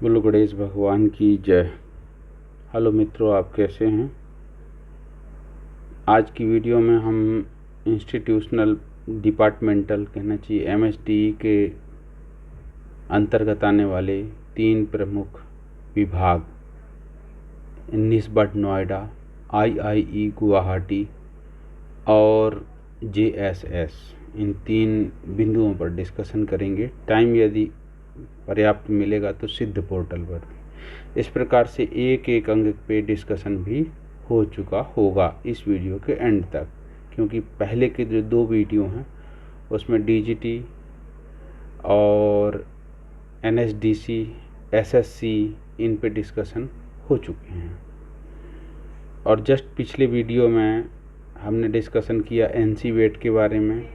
बोलो गणेश भगवान की जय। हेलो मित्रों, आप कैसे हैं। आज की वीडियो में हम इंस्टीट्यूशनल डिपार्टमेंटल कहना चाहिए MSDE के अंतर्गत आने वाले 3 प्रमुख विभाग निस्बत नोएडा, IIE गुवाहाटी और JSS, इन 3 बिंदुओं पर डिस्कशन करेंगे। टाइम यदि पर्याप्त मिलेगा तो सिद्ध पोर्टल पर इस प्रकार से एक एक अंक पे डिस्कशन भी हो चुका होगा इस वीडियो के एंड तक, क्योंकि पहले के जो 2 वीडियो हैं उसमें DGT और NSDC, SSC इन पे डिस्कशन हो चुके हैं। और जस्ट पिछले वीडियो में हमने डिस्कशन किया NCVET के बारे में,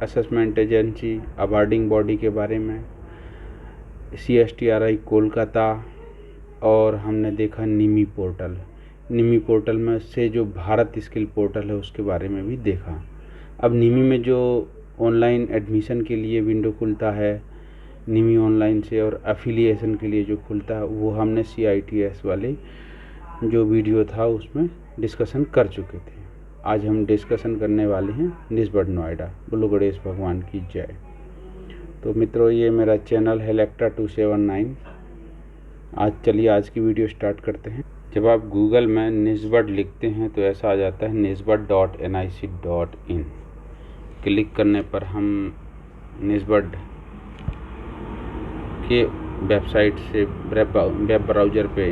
असेसमेंट एजेंसी अवार्डिंग बॉडी के बारे में, CSTRI कोलकाता, और हमने देखा निमी पोर्टल। निमी पोर्टल में से जो भारत स्किल पोर्टल है उसके बारे में भी देखा। अब निमी में जो ऑनलाइन एडमिशन के लिए विंडो खुलता है निमी ऑनलाइन से, और एफिलिएशन के लिए जो खुलता है वो हमने CITS वाले जो वीडियो था उसमें डिस्कशन कर चुके थे। आज हम डिस्कशन करने वाले हैं निस्बत नोएडा। बोलो गणेश भगवान की जय। तो मित्रों, ये मेरा चैनल है लेक्टा 279। आज की वीडियो स्टार्ट करते हैं। जब आप गूगल में निस्बत लिखते हैं तो ऐसा आ जाता है nisbat.nic.in। क्लिक करने पर हम निस्बत के वेबसाइट से वेब ब्राउज़र पे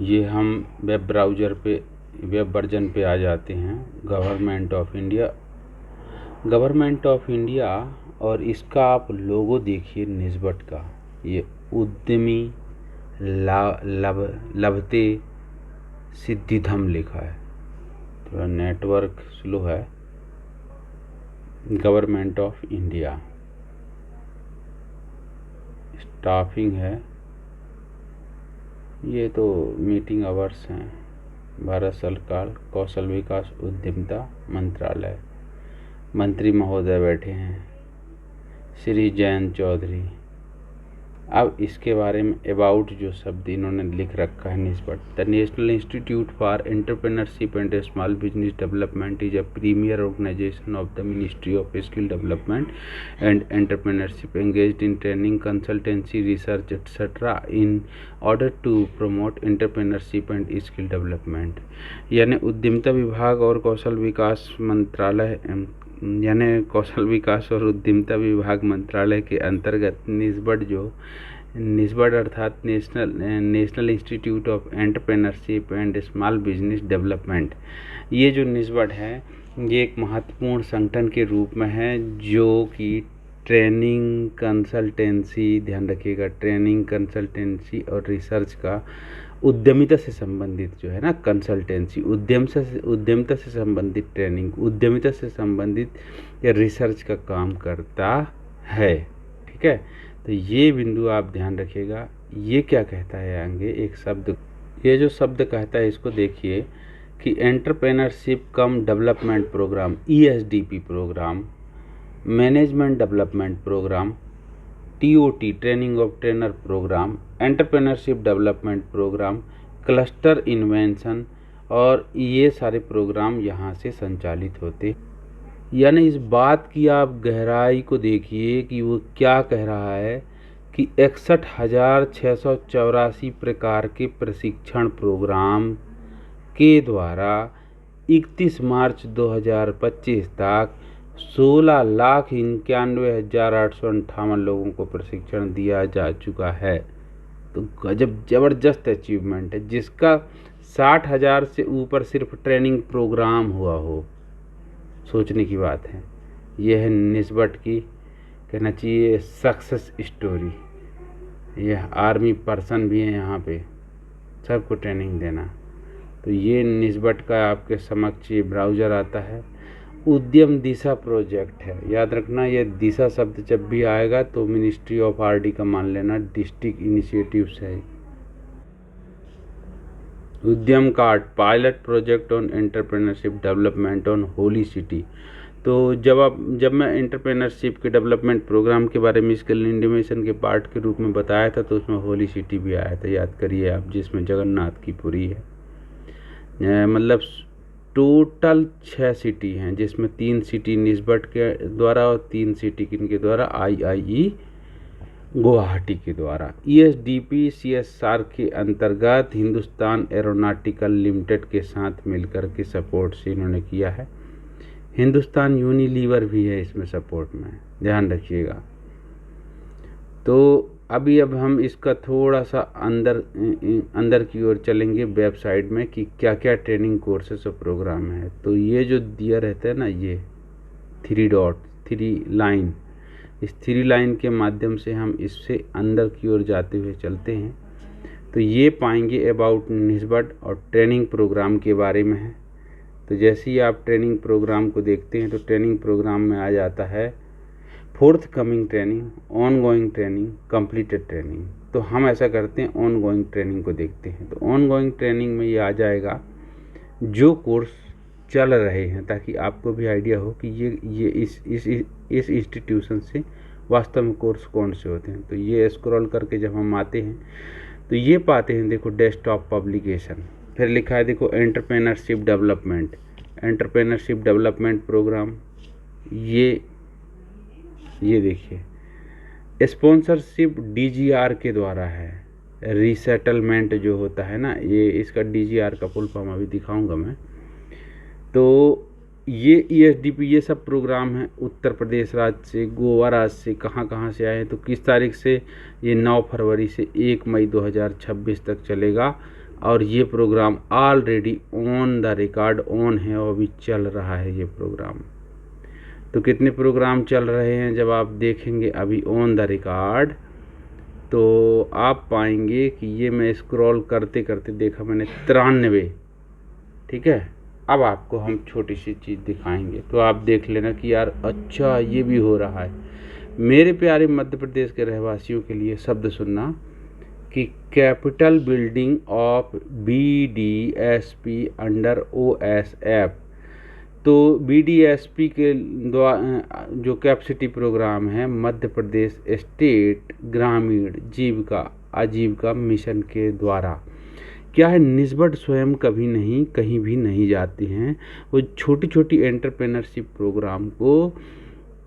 ये हम वेब ब्राउज़र पे वेब वर्जन पे आ जाते हैं। गवर्नमेंट ऑफ इंडिया और इसका आप लोगो देखिए निस्बत का, ये उद्यमी लभते सिद्धिधम लिखा है। थोड़ा नेटवर्क स्लो है। गवर्नमेंट ऑफ इंडिया, स्टाफिंग है, ये तो मीटिंग आवर्स हैं। भारत सरकार कौशल विकास उद्यमिता मंत्रालय, मंत्री महोदय बैठे हैं श्री जयंत चौधरी। अब इसके बारे में अबाउट जो शब्द इन्होंने लिख रखा है NIESBUD, the national institute for entrepreneurship and small business development is a premier organization of the ministry of skill development and entrepreneurship, engaged in training, consultancy, research etcetera in order to promote entrepreneurship and skill development. यानी उद्यमिता विभाग और कौशल विकास मंत्रालय कौशल विकास और उद्यमिता विभाग मंत्रालय के अंतर्गत निस्बत अर्थात national institute of entrepreneurship and small business development, ये जो निस्बत है ये एक महत्वपूर्ण संगठन के रूप में है जो कि ट्रेनिंग, कंसल्टेंसी, ध्यान रखिएगा, ट्रेनिंग, कंसल्टेंसी और रिसर्च का उद्यमिता से संबंधित जो है ना, कंसल्टेंसी, उद्यमिता से संबंधित ट्रेनिंग, उद्यमिता से संबंधित या रिसर्च का काम करता है। ठीक है, तो ये बिंदु आप ध्यान रखिएगा। ये क्या कहता है आगे एक शब्द, ये जो शब्द कहता है इसको देखिए कि entrepreneurship cum development program, ESDP program, management development program, TOT training of trainer program, entrepreneurship development program, cluster invention, और ये सारे प्रोग्राम यहाँ से संचालित होते। यानी इस बात की आप गहराई को देखिए कि वो क्या कह रहा है कि 61,684 प्रकार के प्रशिक्षण प्रोग्राम के द्वारा 31 मार्च 2025 तक 16,91,858 लोगों को प्रशिक्षण दिया जा चुका है। तो गजब ज़बरदस्त अचीवमेंट है, जिसका 60,000 से ऊपर सिर्फ ट्रेनिंग प्रोग्राम हुआ हो। सोचने की बात है। यह है निस्बत की कहना चाहिए सक्सेस स्टोरी। यह आर्मी पर्सन भी है यहाँ पे, सबको ट्रेनिंग देना। तो ये निस्बत का आपके समक्ष ये ब्राउज़र आता है। उद्यम दिशा प्रोजेक्ट है, याद रखना, ये दिशा शब्द जब भी आएगा तो मिनिस्ट्री ऑफ RD का मान लेना, डिस्ट्रिक्ट इनिशिएटिव्स है। उद्यम card, pilot project on entrepreneurship development on holy city, तो जब मैं एंटरप्रेन्योरशिप के डेवलपमेंट प्रोग्राम के बारे में स्किल इंटीमेशन के पार्ट के रूप में बताया था, तो उसमें होली सिटी भी आया था, याद करिए आप, जिसमें जगन्नाथ की पुरी है। मतलब टोटल 6 सिटी हैं, जिसमें 3 सिटी निस्बत के द्वारा और 3 सिटी किनके द्वारा, IIE गुवाहाटी के द्वारा। ESDP CSR के अंतर्गत हिंदुस्तान एरोनॉटिकल लिमिटेड के साथ मिलकर के सपोर्ट से इन्होंने किया है। हिंदुस्तान यूनिलीवर भी है इसमें सपोर्ट में, ध्यान रखिएगा। तो अब हम इसका थोड़ा सा अंदर की ओर चलेंगे वेबसाइट में कि क्या क्या ट्रेनिंग कोर्सेस और प्रोग्राम है। तो ये जो दिया रहता है ना, ये 3 डॉट 3 लाइन, इस 3 लाइन के माध्यम से हम इससे अंदर की ओर जाते हुए चलते हैं। तो ये पाएंगे अबाउट निस्बत और ट्रेनिंग प्रोग्राम के बारे में है। तो जैसे ही आप ट्रेनिंग प्रोग्राम को देखते हैं तो ट्रेनिंग प्रोग्राम में आ जाता है fourth coming training, on going training, completed training. तो हम ऐसा करते हैं, ऑन गोइंग ट्रेनिंग को देखते हैं। तो ऑन गोइंग ट्रेनिंग में ये आ जाएगा जो कोर्स चल रहे हैं, ताकि आपको भी आइडिया हो कि ये इस इंस्टीट्यूशन से वास्तव में कोर्स कौन से होते हैं। तो ये स्क्रॉल करके जब हम आते हैं तो ये पाते हैं, देखो डेस्कटॉप पब्लिकेशन, फिर लिखा है देखो एंटरप्रेन्योरशिप डेवलपमेंट प्रोग्राम। ये देखिए स्पॉन्सरशिप DGR के द्वारा है। रीसेटलमेंट जो होता है ना, ये इसका DGR का फुल फॉर्म अभी दिखाऊंगा मैं। तो ये ESDP ये सब प्रोग्राम है उत्तर प्रदेश राज्य से, गोवा राज्य से, कहाँ से आए हैं। तो किस तारीख से, ये 9 फरवरी से 1 मई 2026 तक चलेगा। और ये program already on the record on है और अभी चल रहा है ये प्रोग्राम। तो कितने प्रोग्राम चल रहे हैं जब आप देखेंगे अभी ऑन द रिकॉर्ड, तो आप पाएंगे कि ये मैं स्क्रॉल करते करते देखा मैंने 93। ठीक है, अब आपको हम छोटी सी चीज़ दिखाएंगे तो आप देख लेना कि यार अच्छा ये भी हो रहा है। मेरे प्यारे मध्य प्रदेश के रहवासियों के लिए शब्द सुनना कि capital building of BDSP under OSF। तो BDSP के द्वारा जो कैपेसिटी प्रोग्राम है मध्य प्रदेश स्टेट ग्रामीण जीविका आजीविका मिशन के द्वारा, क्या है, निस्बत स्वयं कभी नहीं कहीं भी नहीं जाती हैं। वो छोटी छोटी एंटरप्रेन्योरशिप प्रोग्राम को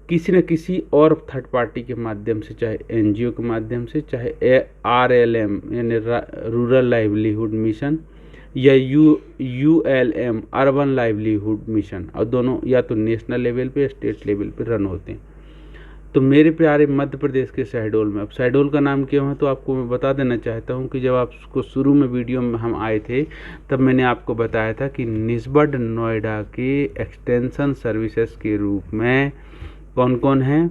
किसी न किसी और थर्ड पार्टी के माध्यम से, चाहे NGO के माध्यम से, चाहे RLM यानी रूरल लाइवलीहुड मिशन, या ULM अर्बन लाइवलीहुड मिशन, और दोनों या तो नेशनल लेवल पे स्टेट लेवल पे रन होते हैं। तो मेरे प्यारे मध्य प्रदेश के शहडोल में, अब शहडोल का नाम क्यों है तो आपको मैं बता देना चाहता हूं कि जब आपको शुरू में वीडियो में हम आए थे तब मैंने आपको बताया था कि निस्बत नोएडा के एक्सटेंशन सर्विसेज के रूप में कौन कौन हैं।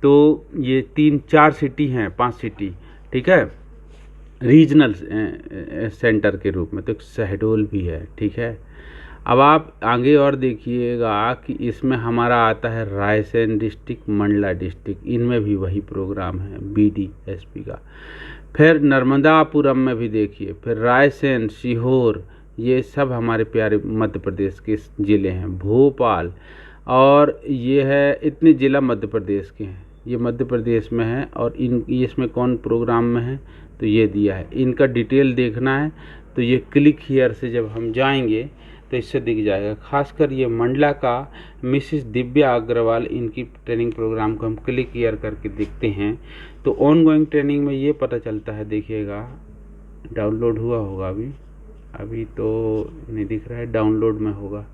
तो ये 3-4 सिटी हैं, 5 सिटी, ठीक है, रीजनल सेंटर के रूप में। तो शहडोल भी है, ठीक है। अब आप आगे और देखिएगा कि इसमें हमारा आता है रायसेन डिस्ट्रिक्ट, मंडला डिस्ट्रिक्ट, इनमें भी वही प्रोग्राम है BDSP का। फिर नर्मदापुरम में भी देखिए, फिर रायसेन, सीहोर, ये सब हमारे प्यारे मध्य प्रदेश के ज़िले हैं। भोपाल, और ये है, इतने ज़िला मध्य प्रदेश के हैं, ये मध्य प्रदेश में है। और इसमें कौन प्रोग्राम में है तो ये दिया है। इनका डिटेल देखना है तो ये क्लिक हियर से जब हम जाएंगे तो इससे दिख जाएगा। खासकर ये मंडला का मिसिस दिव्या अग्रवाल, इनकी ट्रेनिंग प्रोग्राम को हम क्लिक हियर करके देखते हैं तो ऑन गोइंग ट्रेनिंग में ये पता चलता है। देखिएगा डाउनलोड हुआ होगा, अभी तो नहीं दिख रहा है, डाउनलोड में होगा,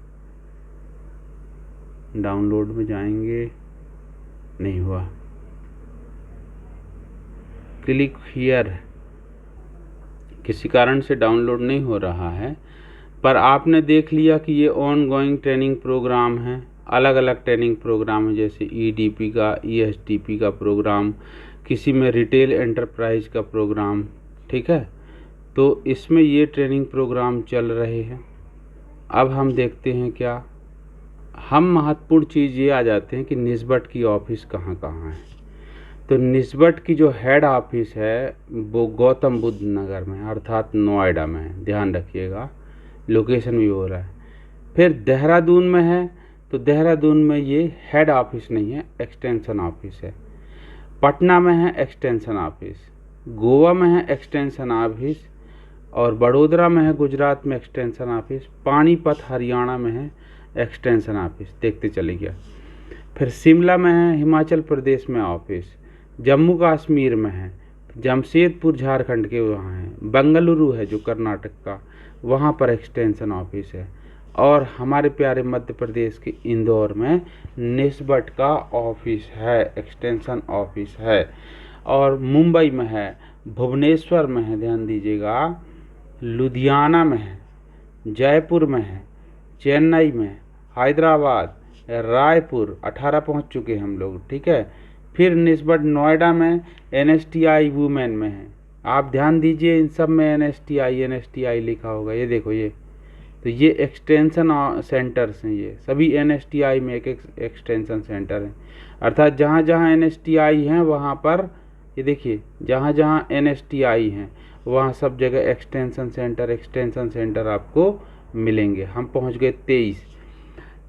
डाउनलोड में जाएंगे, नहीं हुआ, क्लिक हियर किसी कारण से डाउनलोड नहीं हो रहा है। पर आपने देख लिया कि ये ऑन गोइंग ट्रेनिंग प्रोग्राम है, अलग अलग ट्रेनिंग प्रोग्राम है, जैसे EDP का, ESDP का प्रोग्राम, किसी में रिटेल एंटरप्राइज का प्रोग्राम, ठीक है। तो इसमें ये ट्रेनिंग प्रोग्राम चल रहे हैं। अब हम देखते हैं क्या, हम महत्वपूर्ण चीज़ ये आ जाते हैं कि निस्बत की ऑफिस कहाँ कहाँ है। तो निस्बत की जो हेड ऑफिस है वो गौतम बुद्ध नगर में, अर्थात नोएडा में है, ध्यान रखिएगा, लोकेशन भी हो रहा है। फिर देहरादून में है, तो देहरादून में ये हेड ऑफिस नहीं है, एक्सटेंशन ऑफिस है। पटना में है एक्सटेंशन ऑफिस, गोवा में है एक्सटेंशन ऑफिस, और बड़ोदरा में है गुजरात में एक्सटेंशन ऑफिस, पानीपत हरियाणा में है एक्सटेंशन ऑफिस। देखते चले गया। फिर शिमला में है हिमाचल प्रदेश में ऑफिस, जम्मू कश्मीर में है, जमशेदपुर झारखंड के वहाँ है, बेंगलुरु है जो कर्नाटक का, वहाँ पर एक्सटेंशन ऑफिस है, और हमारे प्यारे मध्य प्रदेश के इंदौर में निस्बत का ऑफिस है, एक्सटेंशन ऑफिस है। और मुंबई में है, भुवनेश्वर में है, ध्यान दीजिएगा, लुधियाना में है, जयपुर में है, चेन्नई में, हैदराबाद, रायपुर 18 पहुंच चुके हैं हम लोग, ठीक है। फिर निस्बत नोएडा में NSTI वुमेन में है। आप ध्यान दीजिए, इन सब में NSTI लिखा होगा, ये देखो ये, तो ये एक्सटेंशन सेंटर्स हैं, ये सभी NSTI में एक एक्सटेंशन सेंटर है। अर्थात जहाँ जहाँ NSTI हैं वहाँ पर, ये देखिए, जहाँ जहाँ NSTI हैं वहाँ सब जगह एक्सटेंशन सेंटर आपको मिलेंगे। हम पहुँच गए 23।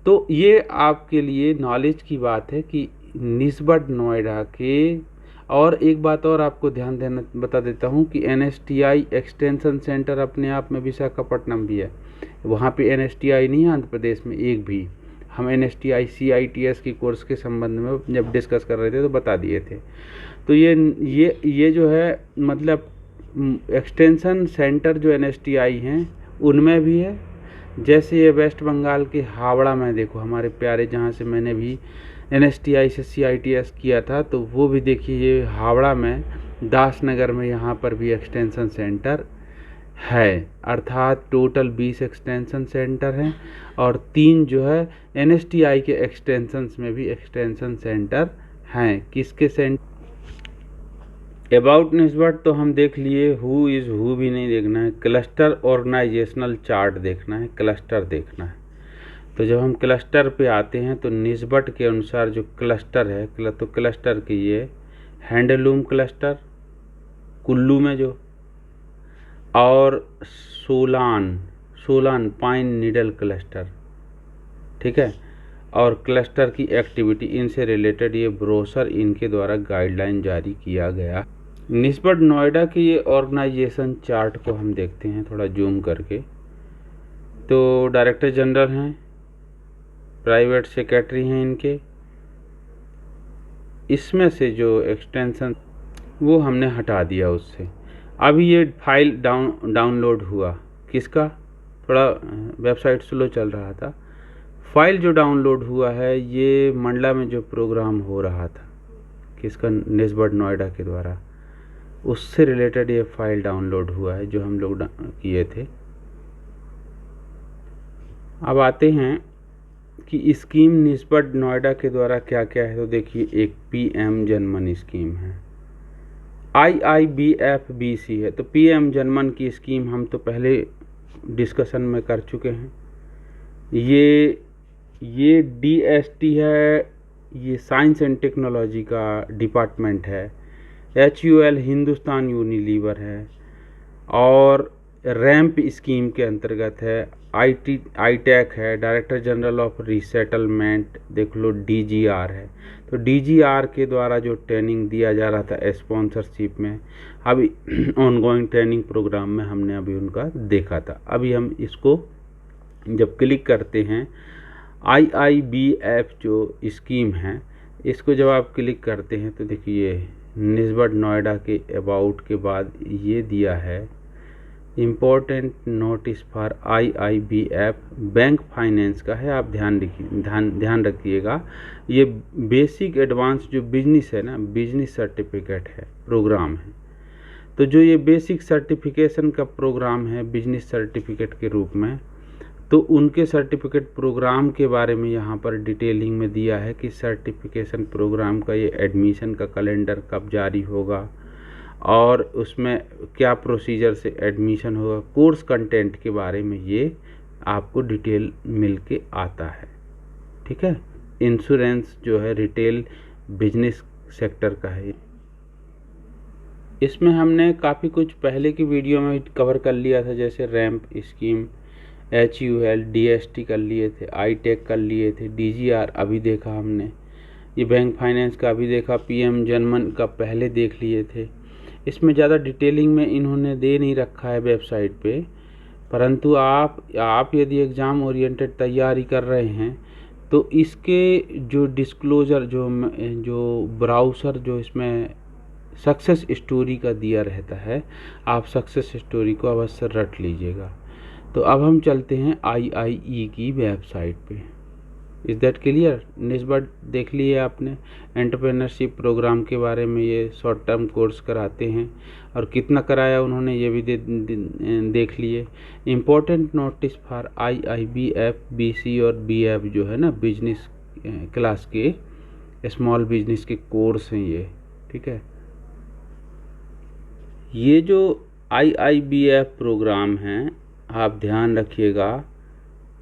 तो ये आपके लिए नॉलेज की बात है कि निस्बत नोएडा के, और एक बात और आपको ध्यान देना बता देता हूँ कि NSTI एक्सटेंशन सेंटर अपने आप में विशाखापट्टनम भी है। वहाँ पे NSTI नहीं है आंध्र प्रदेश में एक भी। हम NSTI CITS की कोर्स के संबंध में जब डिस्कस कर रहे थे तो बता दिए थे। तो ये जो है मतलब एक्सटेंशन सेंटर जो NSTI हैं उनमें भी है। जैसे ये वेस्ट बंगाल के हावड़ा में देखो, हमारे प्यारे, जहाँ से मैंने भी NSTI से CITS किया था, तो वो भी देखिए, ये हावड़ा में दासनगर में यहाँ पर भी एक्सटेंशन सेंटर है। अर्थात टोटल 20 एक्सटेंशन सेंटर हैं, और 3 जो है NSTI के एक्सटेंशंस में भी एक्सटेंशन सेंटर हैं। किसके सेंटर? अबाउट निस्बत तो हम देख लिए, हु इज़ हु भी नहीं देखना है, क्लस्टर ऑर्गेनाइजेशनल चार्ट देखना है, क्लस्टर देखना है। तो जब हम क्लस्टर पे आते हैं तो निस्बत के अनुसार जो क्लस्टर है, तो क्लस्टर के ये हैंडलूम क्लस्टर कुल्लू में जो, और सोलान पाइन नीडल क्लस्टर, ठीक है। और क्लस्टर की एक्टिविटी, इनसे रिलेटेड ये ब्रोशर इनके द्वारा गाइडलाइन जारी किया गया। निस्बत नोएडा की ये ऑर्गेनाइजेशन चार्ट को हम देखते हैं थोड़ा जूम करके। तो डायरेक्टर जनरल हैं, प्राइवेट सेक्रेटरी हैं इनके, इसमें से जो एक्सटेंशन वो हमने हटा दिया उससे। अभी ये फाइल डाउनलोड हुआ, किसका? थोड़ा वेबसाइट स्लो चल रहा था। फाइल जो डाउनलोड हुआ है ये मंडला में जो प्रोग्राम हो रहा था, किसका? निस्बत नोएडा के द्वारा, उससे रिलेटेड ये फाइल डाउनलोड हुआ है जो हम लोग किए थे। अब आते हैं कि स्कीम निस्बत नोएडा के द्वारा क्या क्या है। तो देखिए, एक PM जनमन स्कीम है, IIBFBC है। तो PM जनमन की स्कीम हम तो पहले डिस्कशन में कर चुके हैं। ये DST है, ये साइंस एंड टेक्नोलॉजी का डिपार्टमेंट है। HUL हिंदुस्तान यूनिलीवर है, और रैम्प स्कीम के अंतर्गत है। ITEC है, डायरेक्टर जनरल ऑफ रीसेटलमेंट, देख लो DGR है। तो DGR के द्वारा जो ट्रेनिंग दिया जा रहा था स्पॉन्सरशिप में, अभी ऑनगोइंग ट्रेनिंग प्रोग्राम में हमने अभी उनका देखा था। अभी हम इसको जब क्लिक करते हैं, IIBF जो स्कीम है, इसको जब आप क्लिक करते हैं तो देखिए निस्बत नोएडा के अबाउट के बाद ये दिया है, important notice for IIBF, bank finance का है। आप ध्यान रखिएगा, ये बेसिक एडवांस जो बिजनेस है ना, बिजनेस सर्टिफिकेट है, प्रोग्राम है। तो जो ये बेसिक सर्टिफिकेशन का प्रोग्राम है बिजनेस सर्टिफिकेट के रूप में, तो उनके सर्टिफिकेट प्रोग्राम के बारे में यहाँ पर डिटेलिंग में दिया है कि सर्टिफिकेशन प्रोग्राम का ये एडमिशन का कैलेंडर कब जारी होगा, और उसमें क्या प्रोसीजर से एडमिशन होगा, कोर्स कंटेंट के बारे में ये आपको डिटेल मिल के आता है, ठीक है। इंश्योरेंस जो है रिटेल बिजनेस सेक्टर का है। इसमें हमने काफ़ी कुछ पहले की वीडियो में कवर कर लिया था, जैसे रैम्प स्कीम, HUL DST कर लिए थे, ITEC कर लिए थे, DGR अभी देखा हमने, ये बैंक फाइनेंस का अभी देखा, PM जनमन का पहले देख लिए थे। इसमें ज़्यादा डिटेलिंग में इन्होंने दे नहीं रखा है वेबसाइट पे, परंतु आप यदि एग्ज़ाम ओरिएंटेड तैयारी कर रहे हैं तो इसके जो डिस्क्लोज़र जो ब्राउज़र जो इसमें सक्सेस स्टोरी का दिया रहता है, आप सक्सेस स्टोरी को अवश्य रट लीजिएगा। तो अब हम चलते हैं IIE की वेबसाइट पे। Is that clear? निस्बत देख लिए आपने, एंटरप्रेन्योरशिप प्रोग्राम के बारे में, ये शॉर्ट टर्म कोर्स कराते हैं और कितना कराया उन्होंने ये भी देख लिए। Important notice for IIBF BC और BF जो है ना, बिजनेस क्लास के स्मॉल बिजनेस के कोर्स हैं ये, ठीक है। ये जो IIBF प्रोग्राम हैं, आप ध्यान रखिएगा,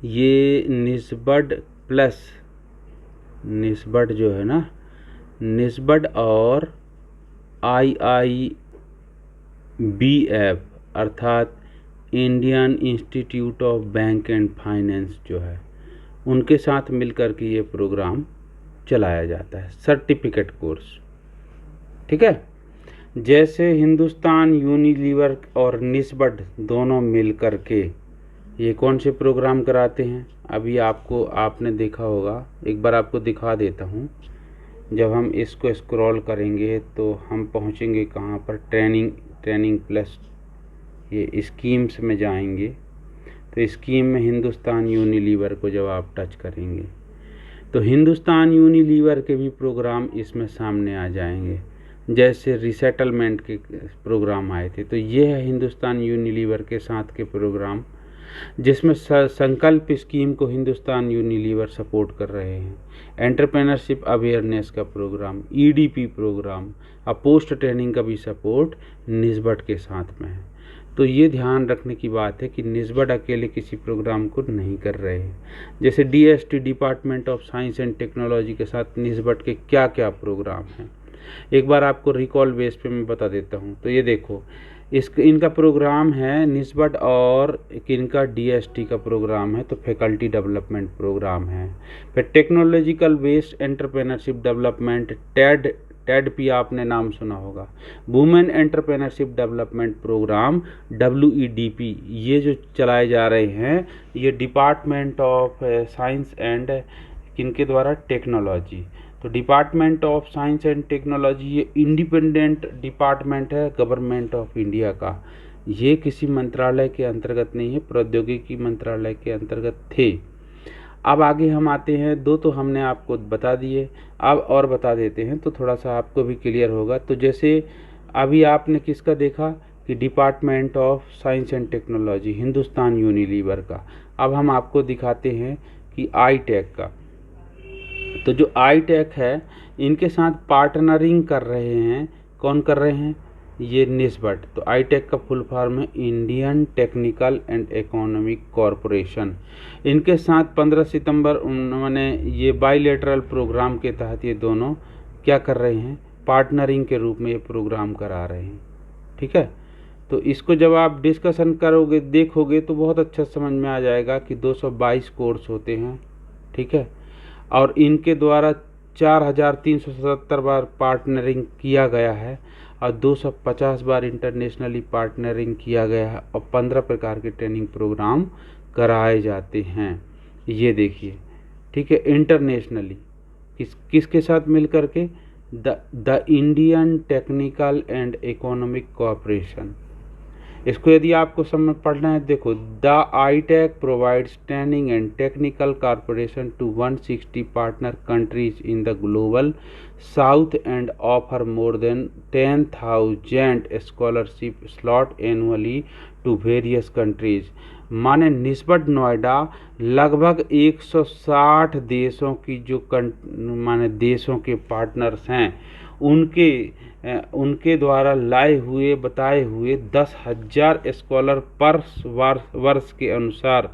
ये निस्बत जो है ना, निस्बत और IIBF अर्थात Indian institute of bank and finance जो है, उनके साथ मिलकर के ये प्रोग्राम चलाया जाता है, सर्टिफिकेट कोर्स, ठीक है। जैसे हिंदुस्तान यूनिलीवर और निस्बत दोनों मिलकर के ये कौन से प्रोग्राम कराते हैं, अभी आपने देखा होगा, एक बार आपको दिखा देता हूँ। जब हम इसको स्क्रॉल करेंगे तो हम पहुँचेंगे कहाँ पर, ट्रेनिंग प्लस ये स्कीम्स में जाएंगे। तो स्कीम में हिंदुस्तान यूनिलीवर को जब आप टच करेंगे तो हिंदुस्तान यूनिलीवर के भी प्रोग्राम इसमें सामने आ जाएंगे। जैसे रिसेटलमेंट के प्रोग्राम आए थे, तो ये है हिंदुस्तान यूनिलीवर के साथ के प्रोग्राम, जिसमें संकल्प स्कीम को हिंदुस्तान यूनिलीवर सपोर्ट कर रहे हैं। एंटरप्रेन्योरशिप अवेयरनेस का प्रोग्राम, EDP प्रोग्राम, और पोस्ट ट्रेनिंग का भी सपोर्ट निस्बत के साथ में है। तो ये ध्यान रखने की बात है कि निस्बत अकेले किसी प्रोग्राम को नहीं कर रहे हैं। जैसे DST department of science and technology के साथ निस्बत के क्या क्या प्रोग्राम हैं, एक बार आपको रिकॉल बेस पे मैं बता देता हूँ। तो ये देखो, इनका प्रोग्राम है निस्बत और इनका DST का प्रोग्राम है, तो फैकल्टी डेवलपमेंट प्रोग्राम है। फिर technological based entrepreneurship development, TEDP आपने नाम सुना होगा। Women entrepreneurship development program, WEDP, ये जो चलाए जा रहे हैं, ये डिपार्टमेंट ऑफ साइंस एंड किनके द्वारा, टेक्नोलॉजी। तो department of science and technology ये इंडिपेंडेंट डिपार्टमेंट है गवर्नमेंट ऑफ इंडिया का, ये किसी मंत्रालय के अंतर्गत नहीं है, प्रौद्योगिकी मंत्रालय के अंतर्गत थे। अब आगे हम आते हैं, दो तो हमने आपको बता दिए, अब और बता देते हैं तो थोड़ा सा आपको भी क्लियर होगा। तो जैसे अभी आपने किसका देखा कि department of science and technology Hindustan Unilever का, अब हम आपको दिखाते हैं कि ITEC का। तो जो ITEC है, इनके साथ पार्टनरिंग कर रहे हैं, कौन कर रहे हैं, ये निस्बत। तो ITEC का फुल फॉर्म है Indian technical and economic corporation. इनके साथ 15 सितंबर उन्होंने ये बाइलेटरल प्रोग्राम के तहत ये दोनों क्या कर रहे हैं, पार्टनरिंग के रूप में ये प्रोग्राम करा रहे हैं, ठीक है। तो इसको जब आप डिस्कशन करोगे, देखोगे, तो बहुत अच्छा समझ में आ जाएगा कि 222 कोर्स होते हैं, ठीक है, और इनके द्वारा 4377 बार पार्टनरिंग किया गया है और 250 बार इंटरनेशनली पार्टनरिंग किया गया है और 15 प्रकार के ट्रेनिंग प्रोग्राम कराए जाते हैं। ये देखिए, ठीक है, इंटरनेशनली किसके साथ मिलकर के, the Indian technical and economic corporation. इसको यदि आपको समझ पढ़ना है, देखो, the ITEC provides training and technical corporation to 160 partner countries in the global south and offer more than 10,000 scholarship slot annually to various countries. माने निस्बत नोएडा लगभग 160 देशों की जो माने देशों के पार्टनर्स हैं, उनके द्वारा लाए हुए बताए हुए 10,000 स्कॉलर पर वर्ष के अनुसार,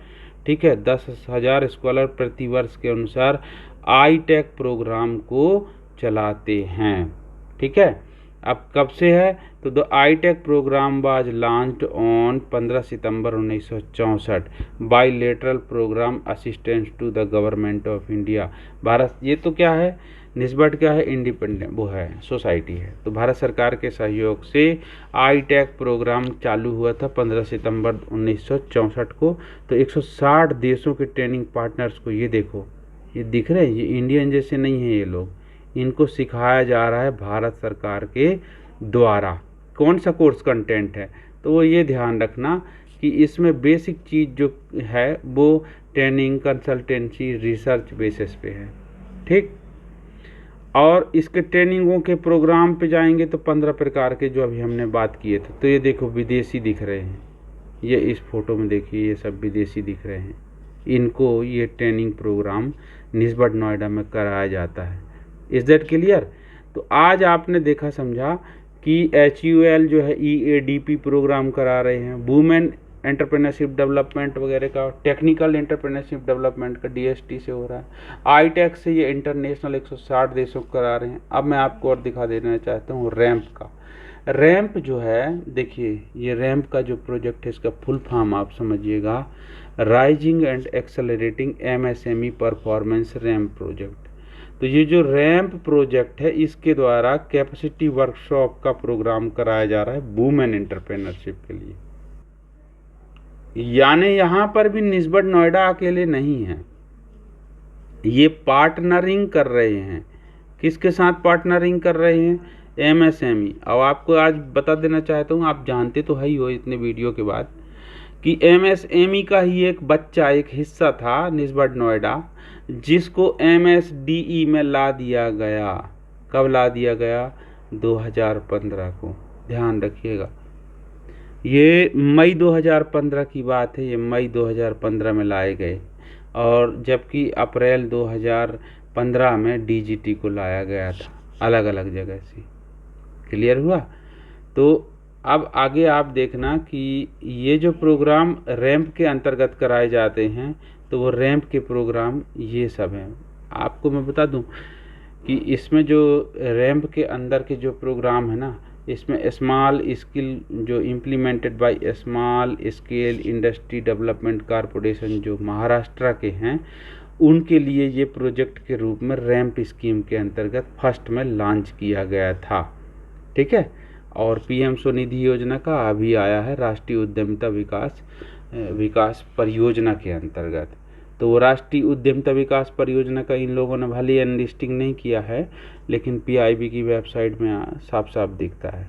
ठीक है, 10,000 स्कॉलर प्रति वर्ष के अनुसार ITEC प्रोग्राम को चलाते हैं, ठीक है। अब कब से है, तो the ITEC program was launched on 15 सितंबर 1964 bilateral program assistance to the government of India. Bharat, ये तो क्या है, निस्बत क्या है, इंडिपेंडेंट वो है, सोसाइटी है। तो भारत सरकार के सहयोग से आईटेक प्रोग्राम चालू हुआ था 15 सितंबर 1964 को। तो 160 देशों के ट्रेनिंग पार्टनर्स को, ये देखो, ये दिख रहे हैं, ये इंडियन जैसे नहीं है ये लोग, इनको सिखाया जा रहा है भारत सरकार के द्वारा। कौन सा कोर्स कंटेंट है, तो वो ये ध्यान रखना कि इसमें बेसिक चीज़ जो है वो ट्रेनिंग, कंसल्टेंसी, रिसर्च बेसिस पे है, ठीक। और इसके ट्रेनिंगों के प्रोग्राम पे जाएंगे तो 15 प्रकार के जो अभी हमने बात किए थे। तो ये देखो विदेशी दिख रहे हैं, ये इस फोटो में देखिए, ये सब विदेशी दिख रहे हैं। इनको ये ट्रेनिंग प्रोग्राम निस्बत नोएडा में कराया जाता है। Is that clear? तो आज आपने देखा समझा कि HUL जो है EADP प्रोग्राम करा रहे हैं, वुमेन एंटरप्रेन्योरशिप डेवलपमेंट वगैरह का, टेक्निकल एंटरप्रेन्योरशिप डेवलपमेंट का DST से हो रहा है। आईटेक से ये इंटरनेशनल 160 देशों को करा रहे हैं। अब मैं आपको और दिखा देना चाहता हूँ रैंप का। रैंप जो है, देखिए ये रैंप का जो प्रोजेक्ट है, इसका फुल फॉर्म आप समझिएगा, rising and accelerating MSME performance ramp project. तो ये जो रैंप प्रोजेक्ट है, इसके द्वारा कैपेसिटी वर्कशॉप का प्रोग्राम कराया जा रहा है वुमेन एंटरप्रेन्योरशिप के लिए। यानी यहाँ पर भी निस्बत नोएडा अकेले नहीं है, ये पार्टनरिंग कर रहे हैं। किसके साथ पार्टनरिंग कर रहे हैं? MSME। अब आपको आज बता देना चाहता हूँ, आप जानते तो है ही हो इतने वीडियो के बाद, कि MSME का ही एक बच्चा, एक हिस्सा था निस्बत नोएडा, जिसको MSDE में ला दिया गया। कब ला दिया गया? 2015 को। ध्यान रखिएगा, ये मई 2015 की बात है, ये मई 2015 में लाए गए, और जबकि अप्रैल 2015 में DGT को लाया गया था अलग अलग जगह से। क्लियर हुआ? तो अब आगे आप देखना कि ये जो प्रोग्राम रैंप के अंतर्गत कराए जाते हैं, तो वो रैंप के प्रोग्राम ये सब हैं। आपको मैं बता दूं कि इसमें जो रैंप के अंदर के जो प्रोग्राम है ना, इसमें स्मॉल स्किल जो implemented by small scale industry development corporation जो महाराष्ट्र के हैं, उनके लिए ये प्रोजेक्ट के रूप में रैंप स्कीम के अंतर्गत फर्स्ट में लॉन्च किया गया था, ठीक है। और PM स्वनिधि योजना का अभी आया है राष्ट्रीय उद्यमिता विकास परियोजना के अंतर्गत। तो वो राष्ट्रीय उद्यमिता विकास परियोजना का इन लोगों ने भले अनलिस्टिंग नहीं किया है, लेकिन PIB की वेबसाइट में साफ साफ दिखता है।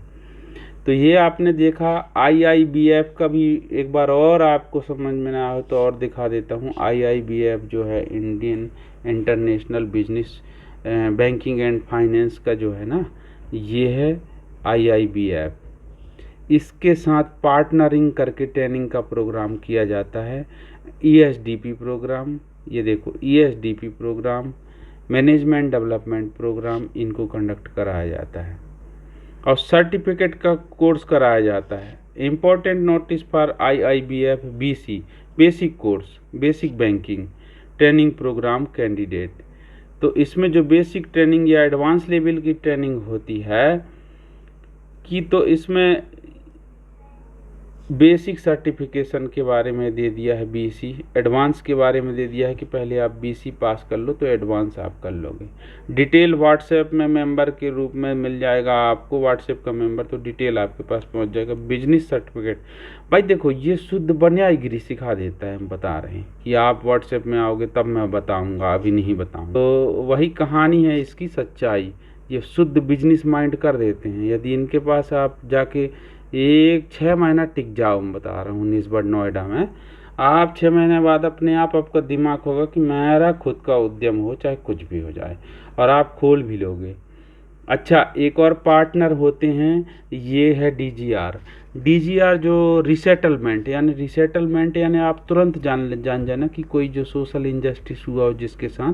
तो ये आपने देखा। IIBF का भी एक बार और आपको समझ में ना हो तो और दिखा देता हूँ। IIBF जो है Indian international business banking and finance का जो है ना, ये है IIBF। इसके साथ पार्टनरिंग करके ट्रेनिंग का प्रोग्राम किया जाता है। ESDP प्रोग्राम, ये देखो ESDP program, management development program, इनको कंडक्ट कराया जाता है। और सर्टिफिकेट का कोर्स कराया जाता है। Important notice for IIBF BC basic course, basic banking training program candidate. तो इसमें जो बेसिक ट्रेनिंग या एडवांस लेवल की ट्रेनिंग होती है कि, तो इसमें बेसिक सर्टिफिकेशन के बारे में दे दिया है BC, एडवांस के बारे में दे दिया है कि पहले आप BC पास कर लो तो एडवांस आप कर लोगे। डिटेल व्हाट्सएप में मेंबर के रूप में मिल जाएगा आपको, व्हाट्सएप का मेंबर, तो डिटेल आपके पास पहुंच जाएगा। बिजनेस सर्टिफिकेट, भाई देखो ये शुद्ध बनियाईगिरी सिखा देता है। हम बता रहे हैं कि आप व्हाट्सएप में आओगे तब मैं बताऊँगा, अभी नहीं बताऊँगा। तो वही कहानी है इसकी सच्चाई, ये शुद्ध बिजनेस माइंड कर देते हैं। यदि इनके पास आप जाके 6 महीना टिक जाओ, मैं बता रहा हूँ निस्बत नोएडा में, आप 6 महीने बाद अपने आप आपका दिमाग होगा कि मेरा खुद का उद्यम हो, चाहे कुछ भी हो जाए, और आप खोल भी लोगे। अच्छा, एक और पार्टनर होते हैं, ये है DGR जो रिसेटलमेंट यानी आप तुरंत जान जाना कि कोई जो सोशल इंजस्टिस हुआ हो जिसके साथ,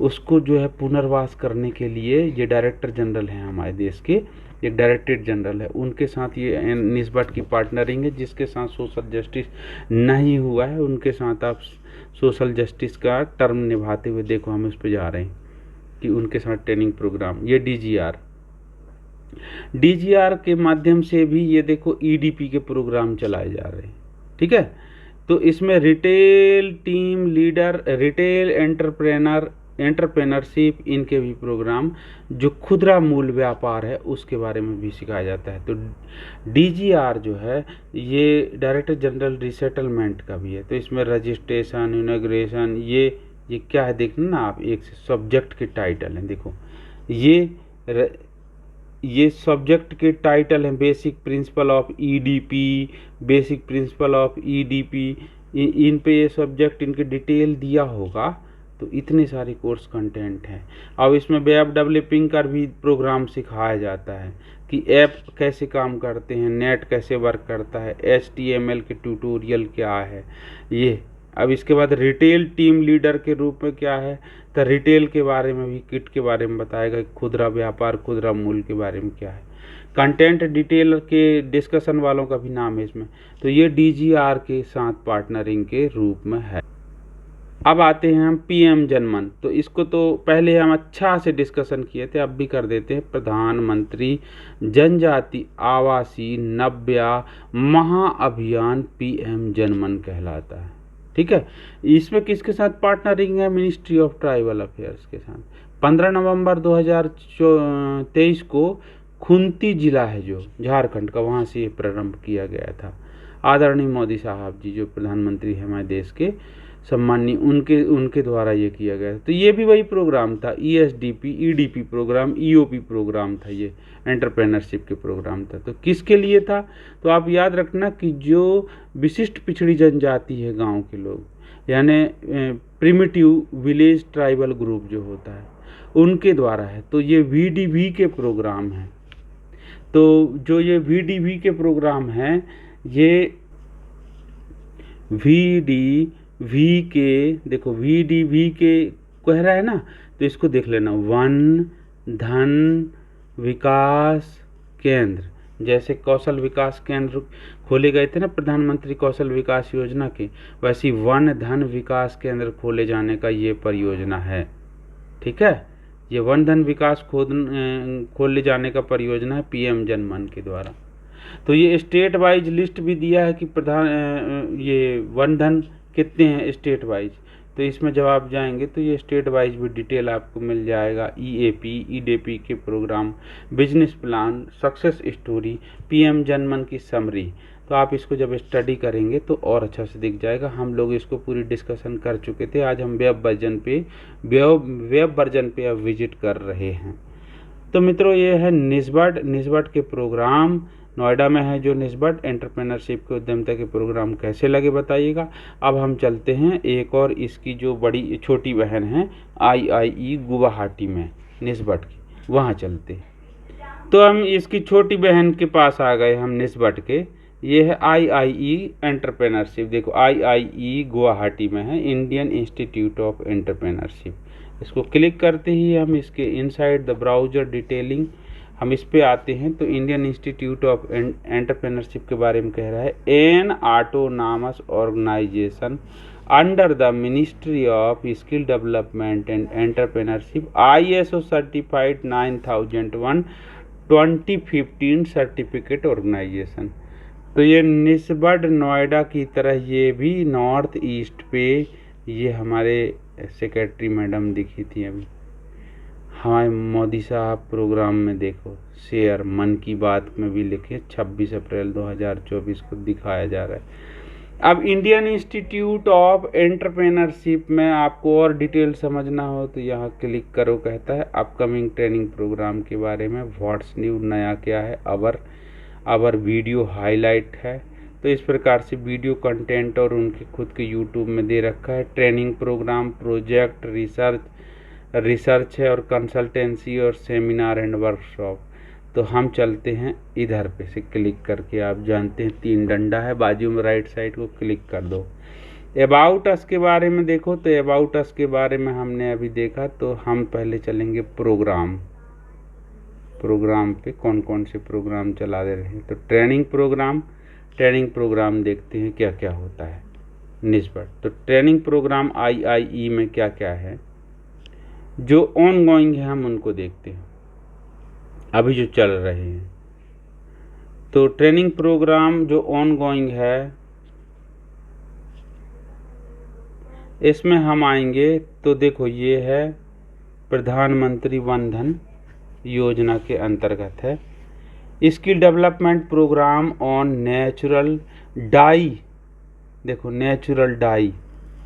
उसको जो है पुनर्वास करने के लिए ये डायरेक्टर जनरल हैं हमारे देश के, एक डायरेक्टरेट जनरल है, उनके साथ ये निस्बत की पार्टनरिंग है। जिसके साथ सोशल जस्टिस नहीं हुआ है उनके साथ आप सोशल जस्टिस का टर्म निभाते हुए, देखो हम इस पे जा रहे हैं कि उनके साथ ट्रेनिंग प्रोग्राम, ये DGR। डीजीआर के माध्यम से भी ये देखो ईडीपी के प्रोग्राम चलाए जा रहे हैं, ठीक है। तो इसमें retail team leader, retail entrepreneurship, इनके भी प्रोग्राम, जो खुदरा मूल व्यापार है उसके बारे में भी सिखाया जाता है। तो डीजीआर जो है ये डायरेक्टर जनरल रिसेटलमेंट का भी है। तो इसमें रजिस्ट्रेशन, इनॉग्रेशन, ये क्या है देखना ना आप, एक सब्जेक्ट के टाइटल हैं। देखो ये सब्जेक्ट के टाइटल हैं, basic principle of EDP, basic principle of EDP, इन पे ये सब्जेक्ट, इनके डिटेल दिया होगा। तो इतने सारे कोर्स कंटेंट हैं। अब इसमें वेब डेवलपिंग का भी प्रोग्राम सिखाया जाता है कि ऐप कैसे काम करते हैं, नेट कैसे वर्क करता है, HTML के ट्यूटोरियल क्या है ये। अब इसके बाद रिटेल टीम लीडर के रूप में क्या है, तो रिटेल के बारे में भी, किट के बारे में बताएगा, खुदरा व्यापार, खुदरा मूल्य के बारे में क्या है। कंटेंट डिटेल के डिस्कशन वालों का भी नाम है इसमें। तो ये डीजीआर के साथ पार्टनरिंग के रूप में है। अब आते हैं हम पीएम जनमन। तो इसको तो पहले हम अच्छा से डिस्कशन किए थे, अब भी कर देते हैं। प्रधानमंत्री जनजाति आवासीय नव्या महाअभियान पीएम जनमन कहलाता है, ठीक है। इसमें किसके साथ पार्टनरिंग है, मिनिस्ट्री ऑफ ट्राइबल अफेयर्स के साथ। 15 नवंबर 2023 को खुंती जिला है जो झारखंड का, वहाँ से ये प्रारंभ किया गया था। आदरणीय मोदी साहब जी जो प्रधानमंत्री हैं हमारे देश के, सम्माननीय, उनके द्वारा ये किया गया। तो ये भी वही प्रोग्राम था, ESDP, EDP program, EOP program था, ये एंटरप्रेनरशिप के प्रोग्राम था। तो किसके लिए था, तो आप याद रखना कि जो विशिष्ट पिछड़ी जनजाति है, गांव के लोग, यानी प्रिमिटिव विलेज ट्राइबल ग्रुप जो होता है, उनके द्वारा है। तो ये VDV के प्रोग्राम हैं। तो जो ये VDV के प्रोग्राम हैं, ये VDV के, देखो VDV के कह रहा है ना, तो इसको देख लेना। वन धन विकास केंद्र, जैसे कौशल विकास केंद्र खोले गए थे ना प्रधानमंत्री कौशल विकास योजना के, वैसी वन धन विकास केंद्र खोले जाने का ये परियोजना है, ठीक है। ये वन धन विकास खोले जाने का परियोजना है पीएम जनमन के द्वारा। तो ये स्टेट वाइज लिस्ट भी दिया है कि ये वन धन कितने हैं स्टेट वाइज। तो इसमें जब आप जाएंगे तो ये स्टेट वाइज भी डिटेल आपको मिल जाएगा। EAP, EDP के program, business plan, success story, PM Janman की समरी। तो आप इसको जब स्टडी करेंगे तो और अच्छा से दिख जाएगा। हम लोग इसको पूरी डिस्कशन कर चुके थे। आज हम वेब वर्जन पे अब विजिट कर रहे हैं। तो मित्रों ये है निस्बट के प्रोग्राम, नोएडा में है जो निस्बट एंटरप्रेन्योरशिप के उद्यमिता के प्रोग्राम कैसे लगे बताइएगा। अब हम चलते हैं एक और, इसकी जो बड़ी छोटी बहन है IIE गुवाहाटी में निस्बट की, वहाँ चलते। तो हम इसकी छोटी बहन के पास आ गए हम निस्बट के। ये है IIE एंटरप्रेन्योरशिप। देखो IIE गुवाहाटी में है, इंडियन इंस्टीट्यूट ऑफ एंटरप्रेन्योरशिप। इसको क्लिक करते ही हम इसके इनसाइड द ब्राउजर डिटेलिंग हम इस पे आते हैं। तो इंडियन इंस्टीट्यूट ऑफ एंटरप्रेन्योरशिप के बारे में कह रहा है, an autonomous organisation under the ministry of skill development and entrepreneurship, ISO certified 9001 2015 certificate organisation. तो ये निस्बट नोएडा की तरह ये भी नॉर्थ ईस्ट पे, ये हमारे सेक्रेटरी मैडम दिखी थी अभी, हमारे मोदी साहब प्रोग्राम में देखो शेयर मन की बात में भी लिखे 26 अप्रैल 2024 को दिखाया जा रहा है। अब इंडियन इंस्टीट्यूट ऑफ एंटरप्रेन्योरशिप में आपको और डिटेल समझना हो तो यहाँ क्लिक करो। कहता है अपकमिंग ट्रेनिंग प्रोग्राम के बारे में, व्हाट्स न्यू, नया क्या है, अवर वीडियो हाईलाइट है। तो इस प्रकार से वीडियो कंटेंट और उनके खुद के यूट्यूब में दे रखा है। ट्रेनिंग प्रोग्राम, प्रोजेक्ट, रिसर्च है और कंसल्टेंसी और सेमिनार एंड वर्कशॉप। तो हम चलते हैं इधर पे से क्लिक करके, आप जानते हैं 3 डंडा है बाजू में, राइट साइड को क्लिक कर दो। अबाउट अस के बारे में देखो, तो अबाउट अस के बारे में हमने अभी देखा। तो हम पहले चलेंगे प्रोग्राम पे, कौन कौन से प्रोग्राम चला दे रहे हैं। तो ट्रेनिंग प्रोग्राम देखते हैं क्या क्या होता है निस्बत। तो ट्रेनिंग प्रोग्राम IIE में क्या क्या है जो ऑन गोइंग है, हम उनको देखते हैं। अभी जो चल रहे हैं। तो ट्रेनिंग प्रोग्राम जो ऑन गोइंग है, इसमें हम आएंगे तो देखो ये है प्रधानमंत्री वन धन योजना के अंतर्गत है। Skill development program on natural dye. देखो नेचुरल डाई,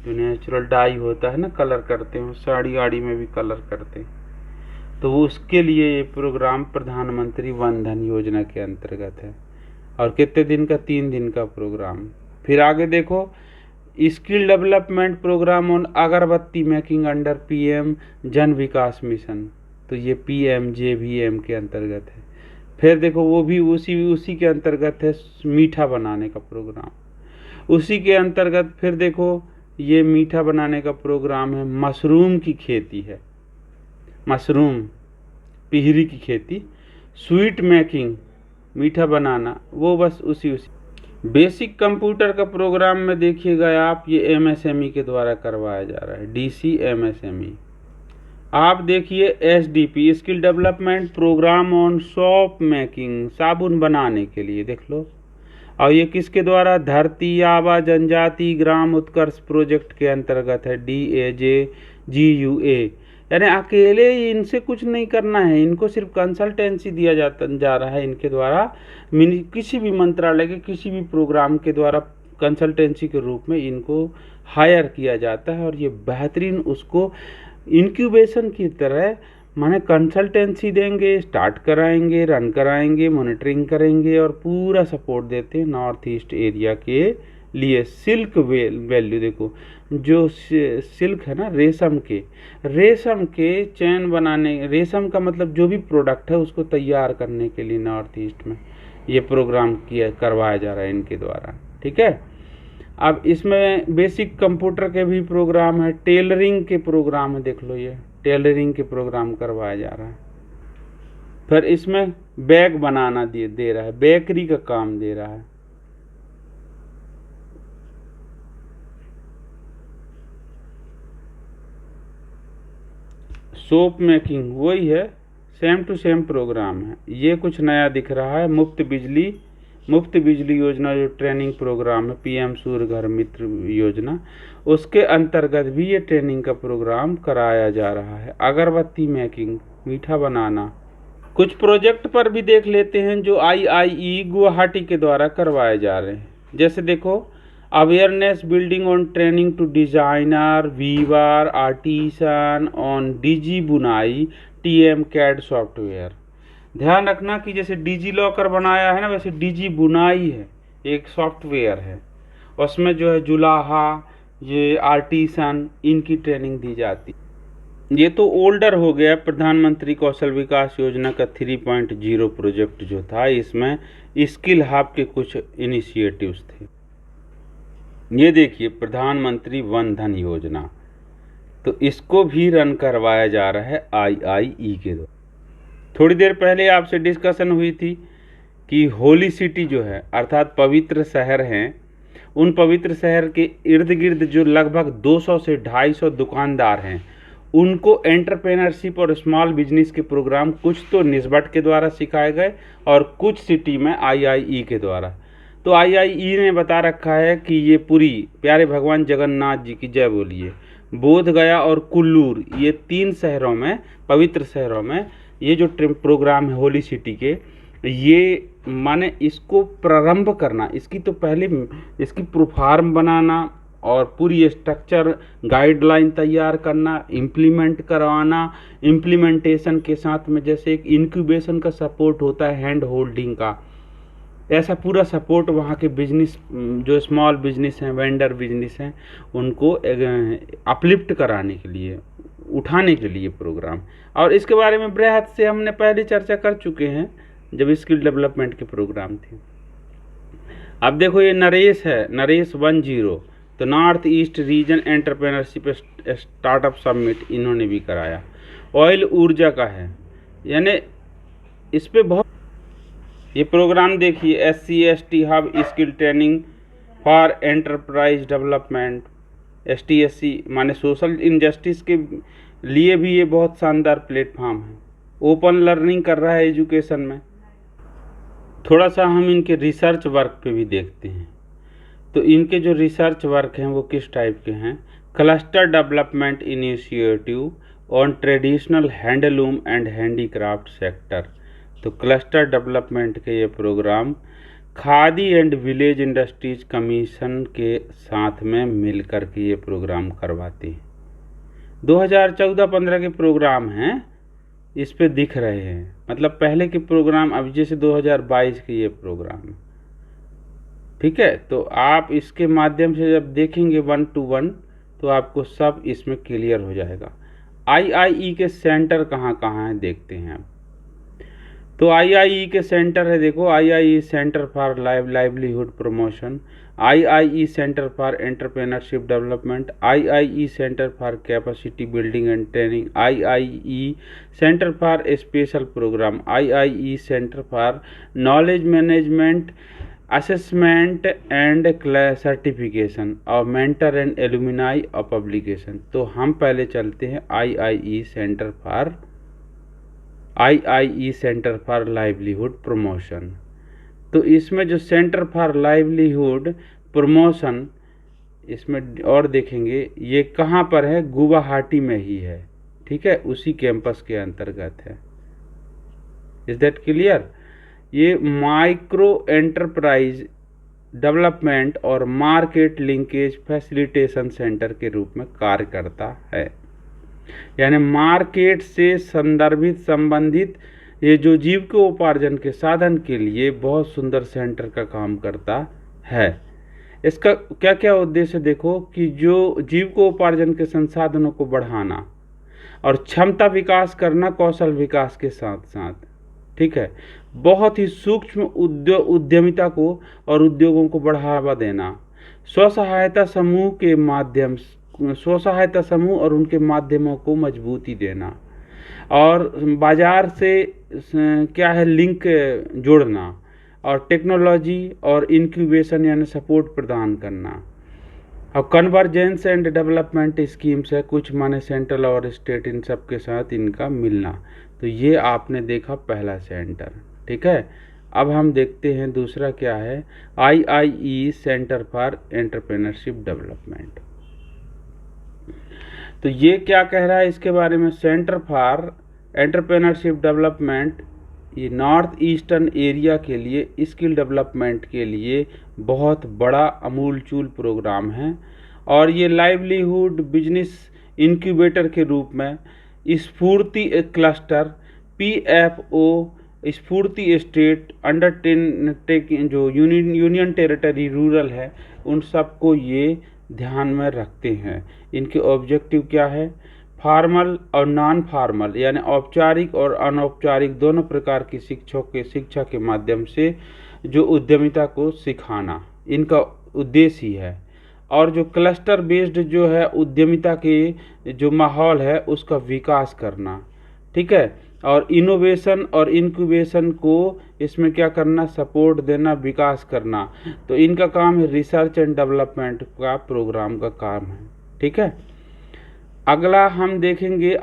जो नेचुरल डाई होता है ना, कलर करते हैं, साड़ी आड़ी में भी कलर करते हैं, तो वो उसके लिए ये प्रोग्राम प्रधानमंत्री वन धन योजना के अंतर्गत है। और कितने दिन का? 3 दिन का प्रोग्राम। फिर आगे देखो स्किल डेवलपमेंट प्रोग्राम ऑन अगरबत्ती मेकिंग अंडर पीएम जन विकास मिशन, तो ये PMJVM के अंतर्गत है। फिर देखो वो भी उसी के अंतर्गत है, मीठा बनाने का प्रोग्राम उसी के अंतर्गत। फिर देखो ये मीठा बनाने का प्रोग्राम है, मशरूम की खेती है, मशरूम पिहरी की खेती, स्वीट मेकिंग मीठा बनाना, वो बस उसी बेसिक कंप्यूटर का प्रोग्राम में देखिएगा आप, ये MSME के द्वारा करवाया जा रहा है, DC MSME। आप देखिए SDP skill development program on soap making, साबुन बनाने के लिए, देख लो। और ये किसके द्वारा? धरती आबा जनजाति ग्राम उत्कर्ष प्रोजेक्ट के अंतर्गत है, DAJGUA। यानी अकेले इनसे कुछ नहीं करना है, इनको सिर्फ कंसल्टेंसी दिया जा रहा है इनके द्वारा, किसी भी मंत्रालय के किसी भी प्रोग्राम के द्वारा कंसल्टेंसी के रूप में इनको हायर किया जाता है। और ये बेहतरीन उसको इंक्यूबेशन की तरह माने कंसल्टेंसी देंगे, स्टार्ट कराएंगे, रन कराएंगे, मॉनिटरिंग करेंगे और पूरा सपोर्ट देते हैं नॉर्थ ईस्ट एरिया के लिए। सिल्क वैल्यू देखो, जो सिल्क है ना, रेशम के चैन बनाने, रेशम का मतलब जो भी प्रोडक्ट है उसको तैयार करने के लिए नॉर्थ ईस्ट में ये प्रोग्राम करवाया जा रहा है इनके द्वारा, ठीक है। अब इसमें बेसिक कंप्यूटर के भी प्रोग्राम है, टेलरिंग के प्रोग्राम है, देख लो ये टेलरिंग के प्रोग्राम करवाया जा रहा है। फिर इसमें बैग बनाना दे रहा है, बेकरी का काम दे रहा है। सोप मेकिंग वही है, सेम टू सेम प्रोग्राम है। ये कुछ नया दिख रहा है, मुफ्त बिजली योजना जो ट्रेनिंग प्रोग्राम है, PM सूर्य घर मित्र योजना, उसके अंतर्गत भी ये ट्रेनिंग का प्रोग्राम कराया जा रहा है। अगरबत्ती मेकिंग, मीठा बनाना। कुछ प्रोजेक्ट पर भी देख लेते हैं जो IIE गुवाहाटी के द्वारा करवाए जा रहे हैं। जैसे देखो awareness building on training to designer weaver artisan on digi Bunai TM-CAD software. ध्यान रखना कि जैसे डिजी लॉकर बनाया है ना, वैसे डिजी बुनाई है, एक सॉफ्टवेयर है, उसमें जो है जुलाहा, ये आर्टिसन, इनकी ट्रेनिंग दी जाती। ये तो ओल्डर हो गया, प्रधानमंत्री कौशल विकास योजना का 3.0 प्रोजेक्ट जो था, इसमें स्किल हब के कुछ इनिशिएटिव्स थे। ये देखिए प्रधानमंत्री वन धन योजना, तो इसको भी रन करवाया जा रहा है IIE के द्वारा। थोड़ी देर पहले आपसे डिस्कशन हुई थी कि होली सिटी जो है, अर्थात पवित्र शहर हैं, उन पवित्र शहर के इर्द गिर्द जो लगभग 200 से 250 दुकानदार हैं, उनको एंटरप्रेन्योरशिप और स्मॉल बिजनेस के प्रोग्राम कुछ तो निस्बत के द्वारा सिखाए गए और कुछ सिटी में IIE के द्वारा। तो IIE ने बता रखा है कि ये पूरी, प्यारे भगवान जगन्नाथ जी की जय बोलिए, बोध गया और कुल्लूर, ये 3 शहरों में, पवित्र शहरों में ये जो प्रोग्राम है होली सिटी के, ये माने इसको प्रारंभ करना, इसकी तो पहले इसकी प्रोफार्म बनाना और पूरी स्ट्रक्चर गाइडलाइन तैयार करना, इम्प्लीमेंट करवाना, इम्प्लीमेंटेशन के साथ में जैसे एक इंक्यूबेशन का सपोर्ट होता है, हैंड होल्डिंग का, ऐसा पूरा सपोर्ट वहाँ के बिजनेस, जो स्मॉल बिजनेस हैं, वेंडर बिजनेस हैं, उनको अपलिफ्ट कराने के लिए, उठाने के लिए प्रोग्राम। और इसके बारे में बृहद से हमने पहले चर्चा कर चुके हैं जब स्किल डेवलपमेंट के प्रोग्राम थे। अब देखो ये नरेश है, नरेश 10, तो north east region entrepreneurship startup summit इन्होंने भी कराया। ऑयल ऊर्जा का है, यानी इस पे बहुत ये प्रोग्राम देखिए, SC ST hub skill training for enterprise development, ST SC माने सोशल इनजस्टिस के लिए भी ये बहुत शानदार प्लेटफॉर्म है। ओपन लर्निंग कर रहा है एजुकेशन में। थोड़ा सा हम इनके रिसर्च वर्क पे भी देखते हैं। तो इनके जो रिसर्च वर्क हैं वो किस टाइप के हैं। Cluster development initiative on traditional handloom and handicraft sector. तो क्लस्टर डेवलपमेंट के ये program khadi and village industries commission के साथ में मिलकर के ये प्रोग्राम करवाते हैं। 2014-15 के प्रोग्राम हैं, इस पे दिख रहे हैं, मतलब पहले के प्रोग्राम, अब जैसे 2022 के ये प्रोग्राम है। ठीक है, तो आप इसके माध्यम से जब देखेंगे 1 to 1 तो आपको सब इसमें क्लियर हो जाएगा। IIE के सेंटर कहाँ कहाँ हैं देखते हैं आप। तो IIE के सेंटर है, देखो IIE centre for livelihood promotion, IIE centre for entrepreneurship development, IIE centre for capacity building and training, IIE centre for special program, IIE centre for knowledge management assessment and certification और mentor and alumni और publication. तो हम पहले चलते हैं IIE centre for livelihood promotion. तो इसमें जो सेंटर फॉर लाइवलीहुड प्रमोशन, इसमें और देखेंगे ये कहाँ पर है, गुवाहाटी में ही है। ठीक है, उसी कैंपस के अंतर्गत है। Is that clear. ये माइक्रो एंटरप्राइज डेवलपमेंट और मार्केट लिंकेज फैसिलिटेशन सेंटर के रूप में कार्य करता है। यानी मार्केट से संबंधित ये जो जीविकोपार्जन के साधन के लिए बहुत सुंदर सेंटर का काम करता है। इसका क्या क्या उद्देश्य देखो कि जो जीविकोपार्जन के संसाधनों को बढ़ाना और क्षमता विकास करना कौशल विकास के साथ साथ। ठीक है, बहुत ही सूक्ष्म उद्यमिता को और उद्योगों को बढ़ावा देना, स्वसहायता समूह और उनके माध्यमों को मजबूती देना, और बाजार से क्या है लिंक जोड़ना, और टेक्नोलॉजी और इंक्यूबेशन यानी सपोर्ट प्रदान करना, और कन्वर्जेंस एंड डेवलपमेंट स्कीम्स है, कुछ माने सेंट्रल और स्टेट, इन सब के साथ इनका मिलना। तो ये आपने देखा पहला सेंटर। ठीक है, अब हम देखते हैं दूसरा क्या है, IIE centre for entrepreneurship development. तो ये क्या कह रहा है इसके बारे में, सेंटर फॉर एंटरप्रेन्योरशिप डेवलपमेंट ये नॉर्थ ईस्टर्न एरिया के लिए स्किल डेवलपमेंट के लिए बहुत बड़ा अमूलचूल प्रोग्राम है, और ये लाइवलीहुड बिजनेस इंक्यूबेटर के रूप में स्फूर्ति क्लस्टर, PFO, स्फूर्ति स्टेट, अंडरटेकिंग जो यूनियन टेरिटरी रूरल है, उन सबको ये ध्यान में रखते हैं। इनके ऑब्जेक्टिव क्या है, फॉर्मल और नॉन फॉर्मल यानी औपचारिक और अनौपचारिक दोनों प्रकार की शिक्षा के माध्यम से जो उद्यमिता को सिखाना इनका उद्देश्य ही है। और जो क्लस्टर बेस्ड जो है उद्यमिता के जो माहौल है उसका विकास करना। ठीक है, और इनोवेशन और इंक्यूबेशन को इसमें क्या करना, सपोर्ट देना, विकास करना। तो इनका काम है रिसर्च एंड डेवलपमेंट का प्रोग्राम का काम है। ठीक है, अगला हम देखेंगे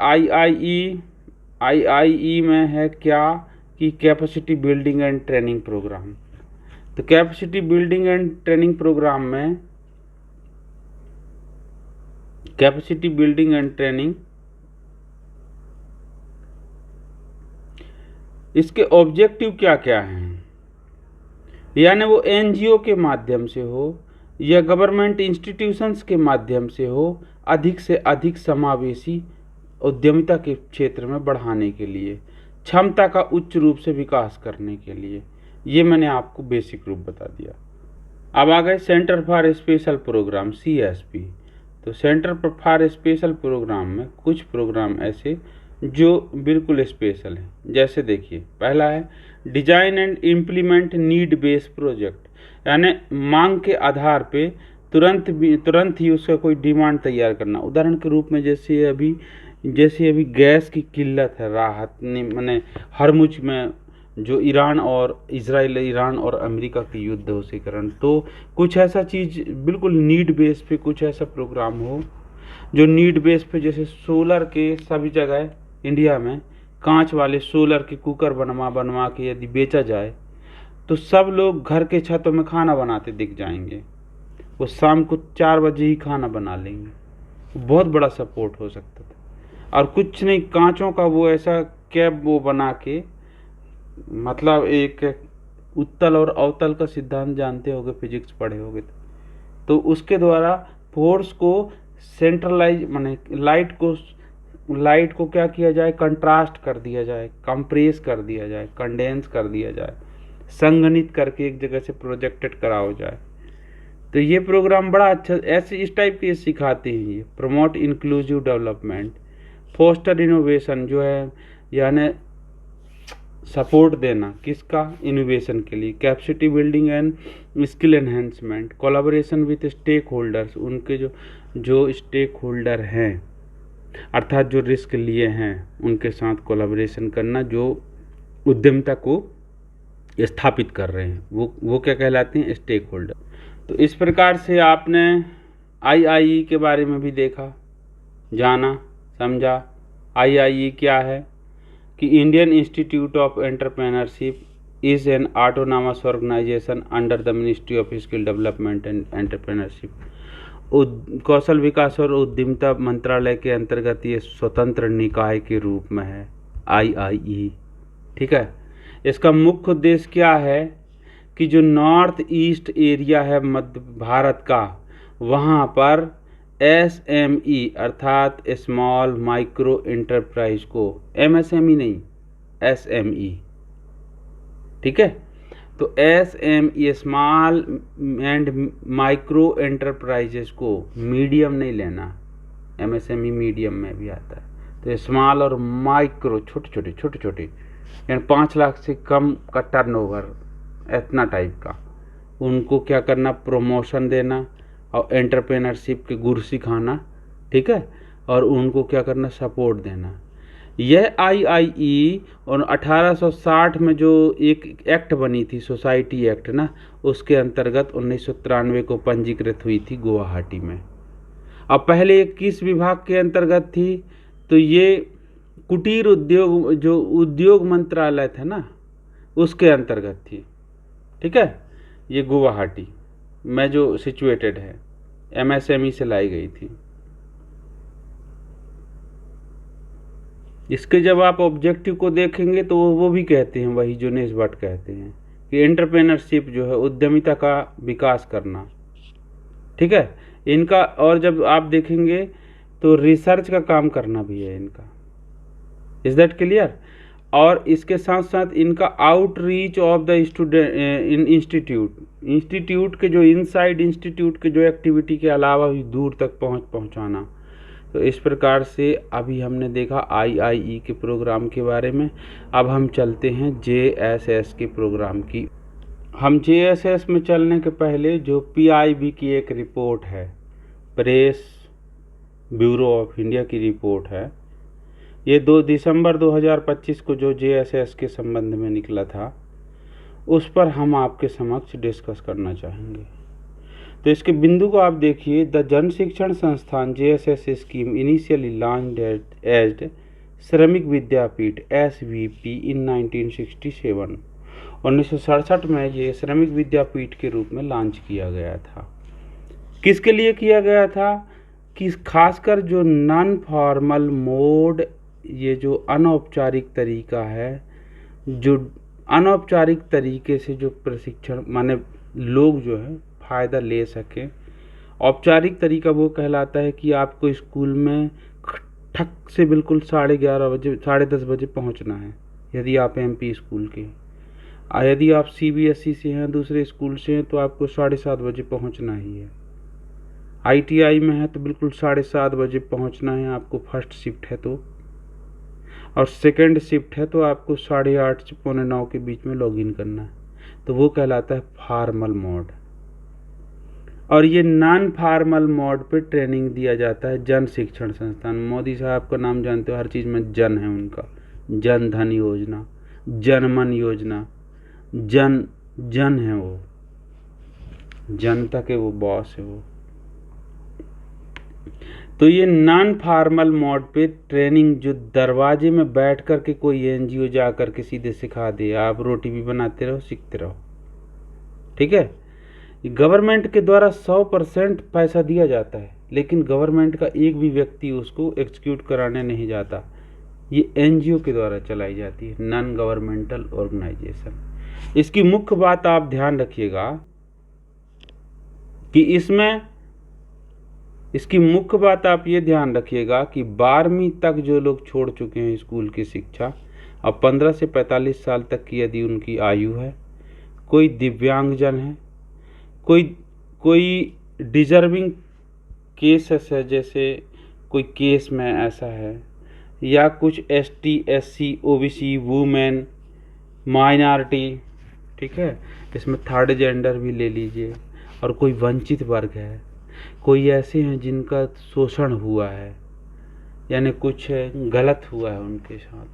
IIE में है क्या कि capacity building and training program. तो capacity building and training program में कैपेसिटी बिल्डिंग एंड ट्रेनिंग इसके ऑब्जेक्टिव क्या क्या हैं, यानी वो NGO के माध्यम से हो या गवर्नमेंट इंस्टीट्यूशंस के माध्यम से हो, अधिक से अधिक समावेशी उद्यमिता के क्षेत्र में बढ़ाने के लिए, क्षमता का उच्च रूप से विकास करने के लिए। ये मैंने आपको बेसिक रूप बता दिया। अब आ गए centre for special program CSP। तो सेंटर फॉर स्पेशल प्रोग्राम में कुछ प्रोग्राम ऐसे जो बिल्कुल स्पेशल हैं, जैसे देखिए पहला है design and implement need based project, यानी मांग के आधार पे तुरंत ही उसका कोई डिमांड तैयार करना। उदाहरण के रूप में जैसे अभी गैस की किल्लत है, राहत माने हरमुज में जो ईरान और अमेरिका के युद्ध हो उसी कारण, तो कुछ ऐसा चीज़ बिल्कुल नीड बेस पे कुछ ऐसा प्रोग्राम हो जो नीड बेस पे, जैसे सोलर के सभी जगह इंडिया में कांच वाले सोलर के कुकर बनवा बनवा के यदि बेचा जाए तो सब लोग घर के छतों में खाना बनाते दिख जाएंगे। वो शाम को 4 बजे ही खाना बना लेंगे। बहुत बड़ा सपोर्ट हो सकता था। और कुछ नहीं, कांचों का वो ऐसा कैप वो बना के, मतलब एक उत्तल और अवतल का सिद्धांत जानते होगे, फिजिक्स पढ़े होगे, तो उसके द्वारा फोर्स को सेंट्रलाइज माने लाइट को क्या किया जाए, कंट्रास्ट कर दिया जाए, कंप्रेस कर दिया जाए, कंडेंस कर दिया जाए, संघनित करके एक जगह से प्रोजेक्टेड कराओ जाए। तो ये प्रोग्राम बड़ा अच्छा ऐसे इस टाइप के सिखाते हैं। ये promote inclusive development, foster innovation जो है, यानी सपोर्ट देना किसका, इनोवेशन के लिए, capacity building and skill enhancement, collaboration with stakeholders, उनके जो स्टेक होल्डर हैं अर्थात जो रिस्क लिए हैं उनके साथ कोलैबोरेशन करना, जो उद्यमिता को स्थापित कर रहे हैं, वो क्या कहलाते हैं, स्टेक होल्डर। तो इस प्रकार से आपने आईआईई के बारे में भी देखा, जाना, समझा। आईआईई क्या है कि Indian institute of entrepreneurship is an autonomous organisation under the ministry of skill development and entrepreneurship. कौशल विकास और उद्यमिता मंत्रालय के अंतर्गत ये स्वतंत्र निकाय के रूप में है आईआईई। ठीक है। इसका मुख्य उद्देश्य क्या है कि जो नॉर्थ ईस्ट एरिया है मध्य भारत का, वहाँ पर एसएमई अर्थात स्मॉल माइक्रो एंटरप्राइज को, एमएसएमई नहीं, एसएमई, ठीक है। तो SME small and micro enterprises को मीडियम नहीं लेना, एमएसएमई मीडियम में भी आता है। तो स्मॉल और माइक्रो छोटे छोटे यानी 5 लाख से कम का टर्नओवर, इतना टाइप का, उनको क्या करना, प्रमोशन देना और एंटरप्रेन्योरशिप के गुर सिखाना। ठीक है। और उनको क्या करना, सपोर्ट देना। यह आईआईई और 1860 में जो एक एक्ट बनी थी, सोसाइटी एक्ट ना, उसके अंतर्गत 1993 को पंजीकृत हुई थी गुवाहाटी में। अब पहले ये किस विभाग के अंतर्गत थी, तो ये कुटीर उद्योग, जो उद्योग मंत्रालय था ना, उसके अंतर्गत थी। ठीक है। ये गुवाहाटी में जो सिचुएटेड है, एमएसएमई से लाई गई थी। इसके जब आप ऑब्जेक्टिव को देखेंगे तो वो भी कहते हैं वही जो नेस भट्ट कहते हैं कि एंटरप्रेन्योरशिप जो है उद्यमिता का विकास करना। ठीक है। इनका और जब आप देखेंगे तो रिसर्च का काम करना भी है इनका। Is that clear. और इसके साथ साथ इनका outreach of the student institute के जो इनसाइड इंस्टीट्यूट के जो एक्टिविटी के अलावा भी दूर तक पहुंचाना। तो इस प्रकार से अभी हमने देखा आईआईई के प्रोग्राम के बारे में। अब हम चलते हैं जेएसएस के प्रोग्राम की। हम जेएसएस में चलने के पहले जो पीआईबी की एक रिपोर्ट है, प्रेस ब्यूरो ऑफ इंडिया की रिपोर्ट है, ये 2 दिसंबर 2025 को जो जेएसएस के संबंध में निकला था, उस पर हम आपके समक्ष डिस्कस करना चाहेंगे। तो इसके बिंदु को आप देखिए। The Jan Shikshan Sansthan JSS scheme initially launched as Shramik Vidyapeeth SVP इन 1967। 1967 में ये श्रमिक विद्यापीठ के रूप में लॉन्च किया गया था। किसके लिए किया गया था कि खासकर जो नॉन फॉर्मल मोड, ये जो अनौपचारिक तरीका है, जो अनौपचारिक तरीके से जो प्रशिक्षण माने लोग जो है फ़ायदा ले सकें। औपचारिक तरीका वो कहलाता है कि आपको स्कूल में ठक से बिल्कुल 11:30 बजे 10:30 बजे पहुंचना है यदि आप एमपी स्कूल के। यदि आप सीबीएसई से हैं, दूसरे स्कूल से हैं, तो आपको 7:30 बजे पहुंचना ही है। आईटीआई में है तो बिल्कुल 7:30 बजे पहुंचना है आपको, फर्स्ट शिफ्ट है तो। और सेकंड शिफ्ट है तो आपको 8:30 से 8:45 के बीच में लॉगिन करना है। तो वो कहलाता है फॉर्मल मोड। और ये नॉन फॉर्मल मोड पे ट्रेनिंग दिया जाता है जन शिक्षण संस्थान। मोदी साहब का नाम जानते हो, हर चीज़ में जन है उनका। जन धन योजना, जनमन योजना, जन है वो, जनता के वो बॉस है वो। तो ये नॉन फॉर्मल मोड पे ट्रेनिंग, जो दरवाजे में बैठ कर के कोई एनजीओ जा कर के सीधे सिखा दे, आप रोटी भी बनाते रहो, सीखते रहो, ठीक है। गवर्नमेंट के द्वारा 100% पैसा दिया जाता है, लेकिन गवर्नमेंट का एक भी व्यक्ति उसको एग्जीक्यूट कराने नहीं जाता। ये एनजीओ के द्वारा चलाई जाती है, नॉन गवर्नमेंटल ऑर्गेनाइजेशन। इसकी मुख्य बात आप ध्यान रखिएगा कि इसकी मुख्य बात आप ये ध्यान रखिएगा कि 12वीं तक जो लोग छोड़ चुके हैं स्कूल की शिक्षा, अब 15 से 45 साल तक की यदि उनकी आयु है, कोई दिव्यांगजन है, कोई डिजर्विंग केसेस है, जैसे कोई केस में ऐसा है, या कुछ ST, SC, OBC, women, minority, ठीक है, इसमें थर्ड जेंडर भी ले लीजिए, और कोई वंचित वर्ग है, कोई ऐसे हैं जिनका शोषण हुआ है, यानी कुछ गलत हुआ है उनके साथ,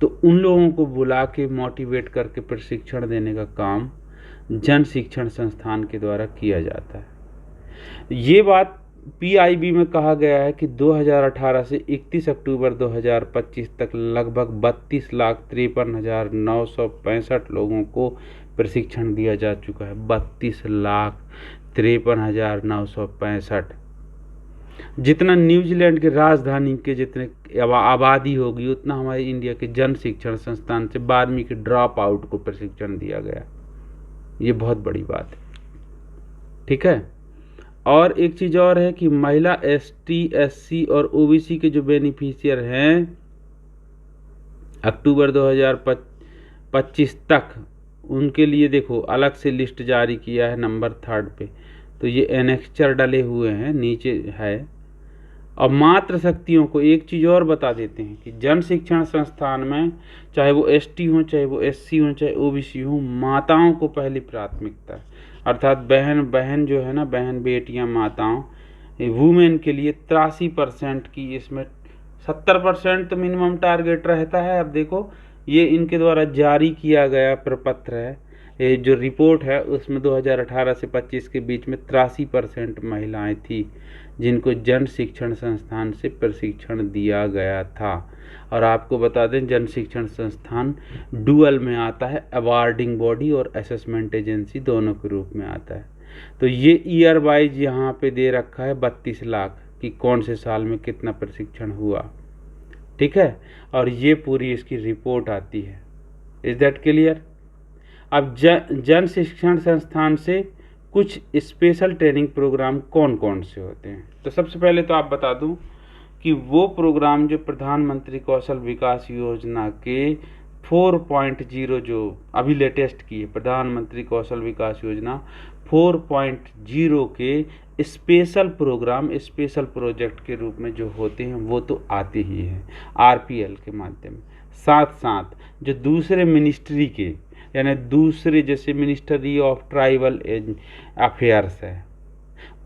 तो उन लोगों को बुला के मोटिवेट करके प्रशिक्षण देने का काम जन शिक्षण संस्थान के द्वारा किया जाता है। ये बात पीआईबी में कहा गया है कि 2018 से 31 अक्टूबर 2025 तक लगभग 32,53,965 लोगों को प्रशिक्षण दिया जा चुका है। 32,53,965, जितना न्यूजीलैंड के राजधानी के जितने आबादी होगी उतना हमारे इंडिया के जन शिक्षण संस्थान से 12वीं के ड्रॉप आउट को प्रशिक्षण दिया गया। ये बहुत बड़ी बात है, ठीक है। और एक चीज़ और है कि महिला, एसटी, एससी और ओबीसी के जो बेनिफिशियर हैं अक्टूबर 2025 तक, उनके लिए देखो अलग से लिस्ट जारी किया है नंबर 3 पे, तो ये एनेक्चर डले हुए हैं, नीचे है। और मातृ शक्तियों को एक चीज़ और बता देते हैं कि जन शिक्षण संस्थान में चाहे वो एसटी हो, चाहे वो एससी हो, चाहे ओबीसी हो, माताओं को पहली प्राथमिकता है, अर्थात बहन जो है ना, बहन, बेटियां, माताओं, वुमेन के लिए 83% की, इसमें 70% तो मिनिमम टारगेट रहता है। अब देखो ये इनके द्वारा जारी किया गया प्रपत्र है, ये जो रिपोर्ट है उसमें 2018 से 25 के बीच में 83% महिलाएं थी जिनको जन शिक्षण संस्थान से प्रशिक्षण दिया गया था। और आपको बता दें जन शिक्षण संस्थान डुअल में आता है, अवार्डिंग बॉडी और असेसमेंट एजेंसी दोनों के रूप में आता है। तो ये ईयर वाइज यहाँ पे दे रखा है 32 लाख कि कौन से साल में कितना प्रशिक्षण हुआ, ठीक है। और ये पूरी इसकी रिपोर्ट आती है। Is that clear? अब जन शिक्षण संस्थान से कुछ स्पेशल ट्रेनिंग प्रोग्राम कौन कौन से होते हैं। तो सबसे पहले तो आप बता दूं कि वो प्रोग्राम जो प्रधानमंत्री कौशल विकास योजना के 4.0 जो अभी लेटेस्ट की है, प्रधानमंत्री कौशल विकास योजना 4.0 के स्पेशल प्रोग्राम, स्पेशल प्रोजेक्ट के रूप में जो होते हैं वो तो आते ही हैं आरपीएल के माध्यम। साथ साथ जो दूसरे मिनिस्ट्री के, यानी दूसरे जैसे मिनिस्ट्री ऑफ ट्राइबल अफेयर्स है,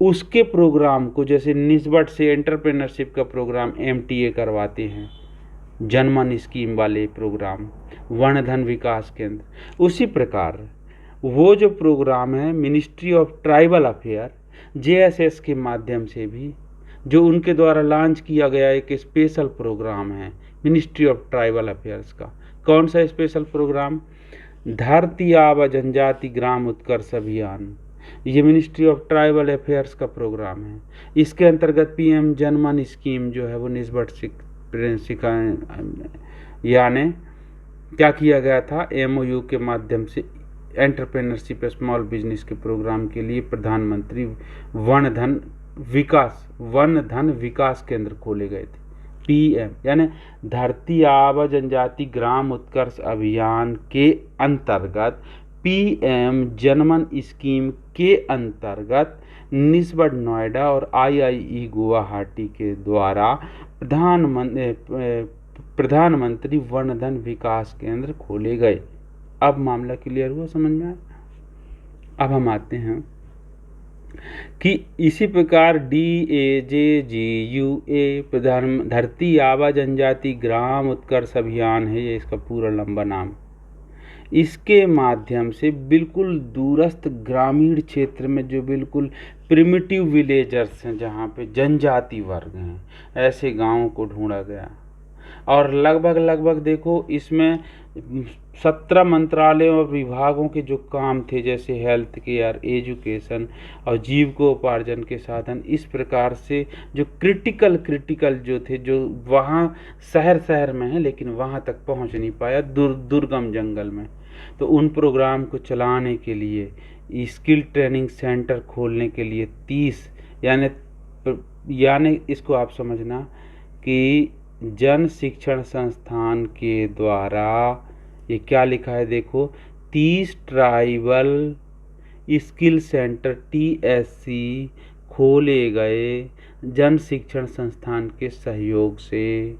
उसके प्रोग्राम को जैसे निस्बत से एंटरप्रेन्योरशिप का प्रोग्राम एमटीए करवाते हैं, जनमन स्कीम वाले प्रोग्राम, वन धन विकास केंद्र, उसी प्रकार वो जो प्रोग्राम है ministry of tribal affair JSS के माध्यम से भी जो उनके द्वारा लॉन्च किया गया एक स्पेशल प्रोग्राम है मिनिस्ट्री ऑफ ट्राइबल अफेयर्स का। कौन सा स्पेशल प्रोग्राम? धरती आबा जनजाति ग्राम उत्कर्ष अभियान। ये मिनिस्ट्री ऑफ ट्राइबल अफेयर्स का प्रोग्राम है। इसके अंतर्गत पीएम जनमन स्कीम जो है वो निस्बत यानी क्या किया गया था, एमओयू के माध्यम से एंटरप्रेन्योरशिप स्मॉल बिजनेस के प्रोग्राम के लिए प्रधानमंत्री वन धन विकास केंद्र खोले गए थे। पीएम यानी धरती आबा जनजाति ग्राम उत्कर्ष अभियान के अंतर्गत पीएम जनमन स्कीम के अंतर्गत निस्बत नोएडा और आईआईई गुवाहाटी के द्वारा प्रधानमंत्री वन धन विकास केंद्र खोले गए। अब मामला क्लियर हुआ, समझ में आया? अब हम आते हैं कि इसी प्रकार DAJGUA प्रधान धरती आबा जनजाति ग्राम उत्कर्ष अभियान है, ये इसका पूरा लंबा नाम। इसके माध्यम से बिल्कुल दूरस्थ ग्रामीण क्षेत्र में जो बिल्कुल प्रिमिटिव विलेजर्स हैं, जहाँ पे जनजाति वर्ग हैं, ऐसे गांवों को ढूंढा गया। और लगभग देखो इसमें 17 मंत्रालयों और विभागों के जो काम थे, जैसे हेल्थ केयर, एजुकेशन और जीविकोपार्जन के साधन, इस प्रकार से जो क्रिटिकल जो थे, जो वहाँ शहर में है लेकिन वहाँ तक पहुँच नहीं पाया, दुर्गम जंगल में, तो उन प्रोग्राम को चलाने के लिए स्किल ट्रेनिंग सेंटर खोलने के लिए 30 यानी इसको आप समझना कि जन शिक्षण संस्थान के द्वारा, ये क्या लिखा है देखो, 30 ट्राइबल स्किल सेंटर TSC खोले गए जन शिक्षण संस्थान के सहयोग से।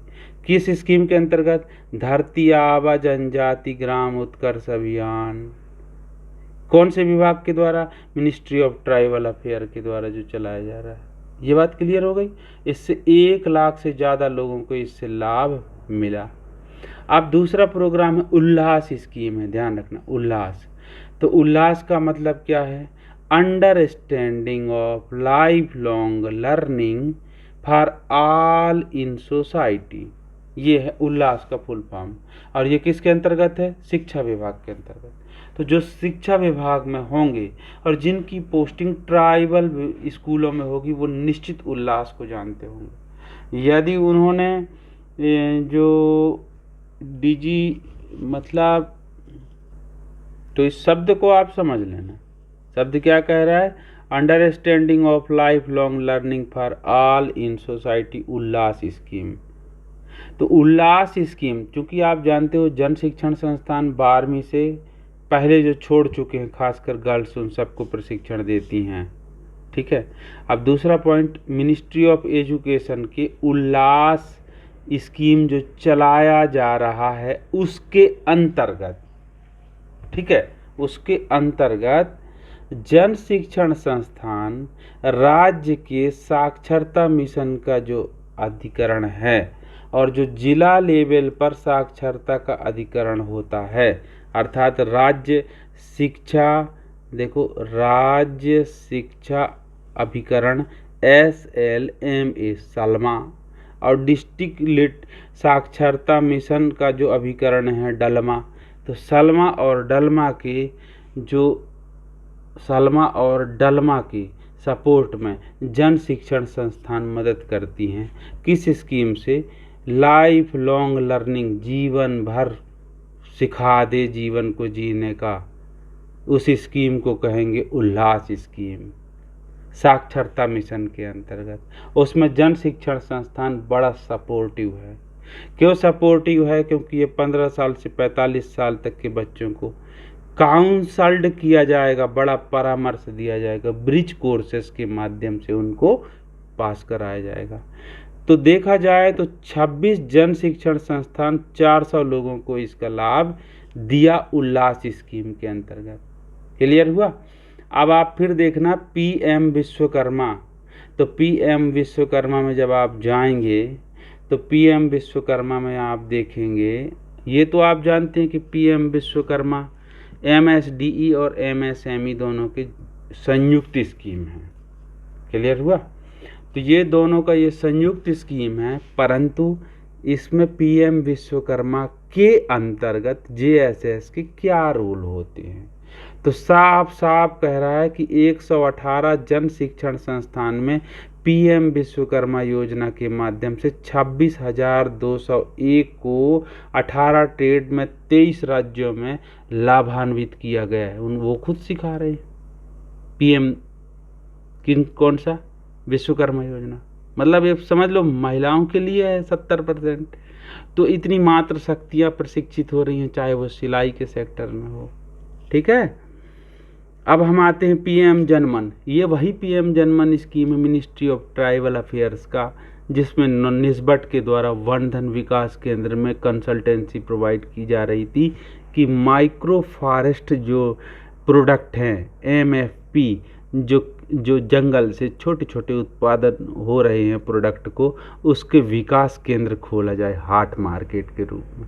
किस स्कीम के अंतर्गत? धरती आबा जनजाति ग्राम उत्कर्ष अभियान। कौन से विभाग के द्वारा? मिनिस्ट्री ऑफ ट्राइबल अफेयर के द्वारा जो चलाया जा रहा है। ये बात क्लियर हो गई। इससे 1 लाख से ज़्यादा लोगों को इससे लाभ मिला। अब दूसरा प्रोग्राम है उल्लास स्कीम है, ध्यान रखना, उल्लास। तो उल्लास का मतलब क्या है? Understanding of life long learning for all in society, ये है उल्लास का फुल फॉर्म। और ये किसके अंतर्गत है? शिक्षा विभाग के अंतर्गत। तो जो शिक्षा विभाग में होंगे और जिनकी पोस्टिंग ट्राइबल स्कूलों में होगी, वो निश्चित उल्लास को जानते होंगे। यदि उन्होंने जो डीजी मतलब, तो इस शब्द को आप समझ लेना। शब्द क्या कह रहा है? Understanding of life long learning for all in society, Ullas scheme. तो उल्लास स्कीम, चूंकि आप जानते हो जन शिक्षण संस्थान 12वीं से पहले जो छोड़ चुके हैं, खासकर गर्ल्स, उन सबको प्रशिक्षण देती हैं। ठीक है। अब दूसरा पॉइंट, मिनिस्ट्री ऑफ एजुकेशन के उल्लास स्कीम जो चलाया जा रहा है उसके अंतर्गत, ठीक है, उसके अंतर्गत जन शिक्षण संस्थान राज्य के साक्षरता मिशन का जो अधिकरण है और जो जिला लेवल पर साक्षरता का अधिकरण होता है, अर्थात राज्य शिक्षा, देखो राज्य शिक्षा अभिकरण SLMA सलमा, और डिस्ट्रिक्ट साक्षरता मिशन का जो अभिकरण है डलमा। तो सलमा और डलमा की सपोर्ट में जन शिक्षण संस्थान मदद करती हैं। किस स्कीम से? लाइफ लॉन्ग लर्निंग, जीवन भर सिखा दे जीवन को जीने का, उस स्कीम को कहेंगे उल्लास स्कीम। साक्षरता मिशन के अंतर्गत उसमें जन शिक्षण संस्थान बड़ा सपोर्टिव है। क्यों सपोर्टिव है? क्योंकि ये 15 साल से 45 साल तक के बच्चों को काउंसल्ड किया जाएगा, बड़ा परामर्श दिया जाएगा, ब्रिज कोर्सेस के माध्यम से उनको पास कराया जाएगा। तो देखा जाए तो 26 जन शिक्षण संस्थान 400 लोगों को इसका लाभ दिया उल्लास स्कीम के अंतर्गत। क्लियर हुआ? अब आप फिर देखना PM विश्वकर्मा। तो PM विश्वकर्मा में जब आप जाएंगे तो PM विश्वकर्मा में आप देखेंगे, ये तो आप जानते हैं कि PM विश्वकर्मा MSDE और MSME दोनों की संयुक्त स्कीम है। क्लियर हुआ? तो ये दोनों का ये संयुक्त स्कीम है, परंतु इसमें PM विश्वकर्मा के अंतर्गत JSS के क्या रोल होते हैं? तो साफ कह रहा है कि 118 जन शिक्षण संस्थान में PM विश्वकर्मा योजना के माध्यम से 26,201 को 18 ट्रेड में 23 राज्यों में लाभान्वित किया गया है। वो खुद सिखा रहे हैं। PM कौन सा? विश्वकर्मा योजना। मतलब ये समझ लो महिलाओं के लिए है 70%। तो इतनी मात्र शक्तियाँ प्रशिक्षित हो रही हैं, चाहे वो सिलाई के सेक्टर में हो। ठीक है। अब हम आते हैं PM जनमन। ये वही PM जनमन स्कीम है मिनिस्ट्री ऑफ ट्राइबल अफेयर्स का, जिसमें निस्बट के द्वारा वन धन विकास केंद्र में कंसल्टेंसी प्रोवाइड की जा रही थी कि माइक्रो फॉरेस्ट जो प्रोडक्ट हैं MFP, जो जंगल से छोटे छोटे उत्पादन हो रहे हैं प्रोडक्ट को, उसके विकास केंद्र खोला जाए हाट मार्केट के रूप में।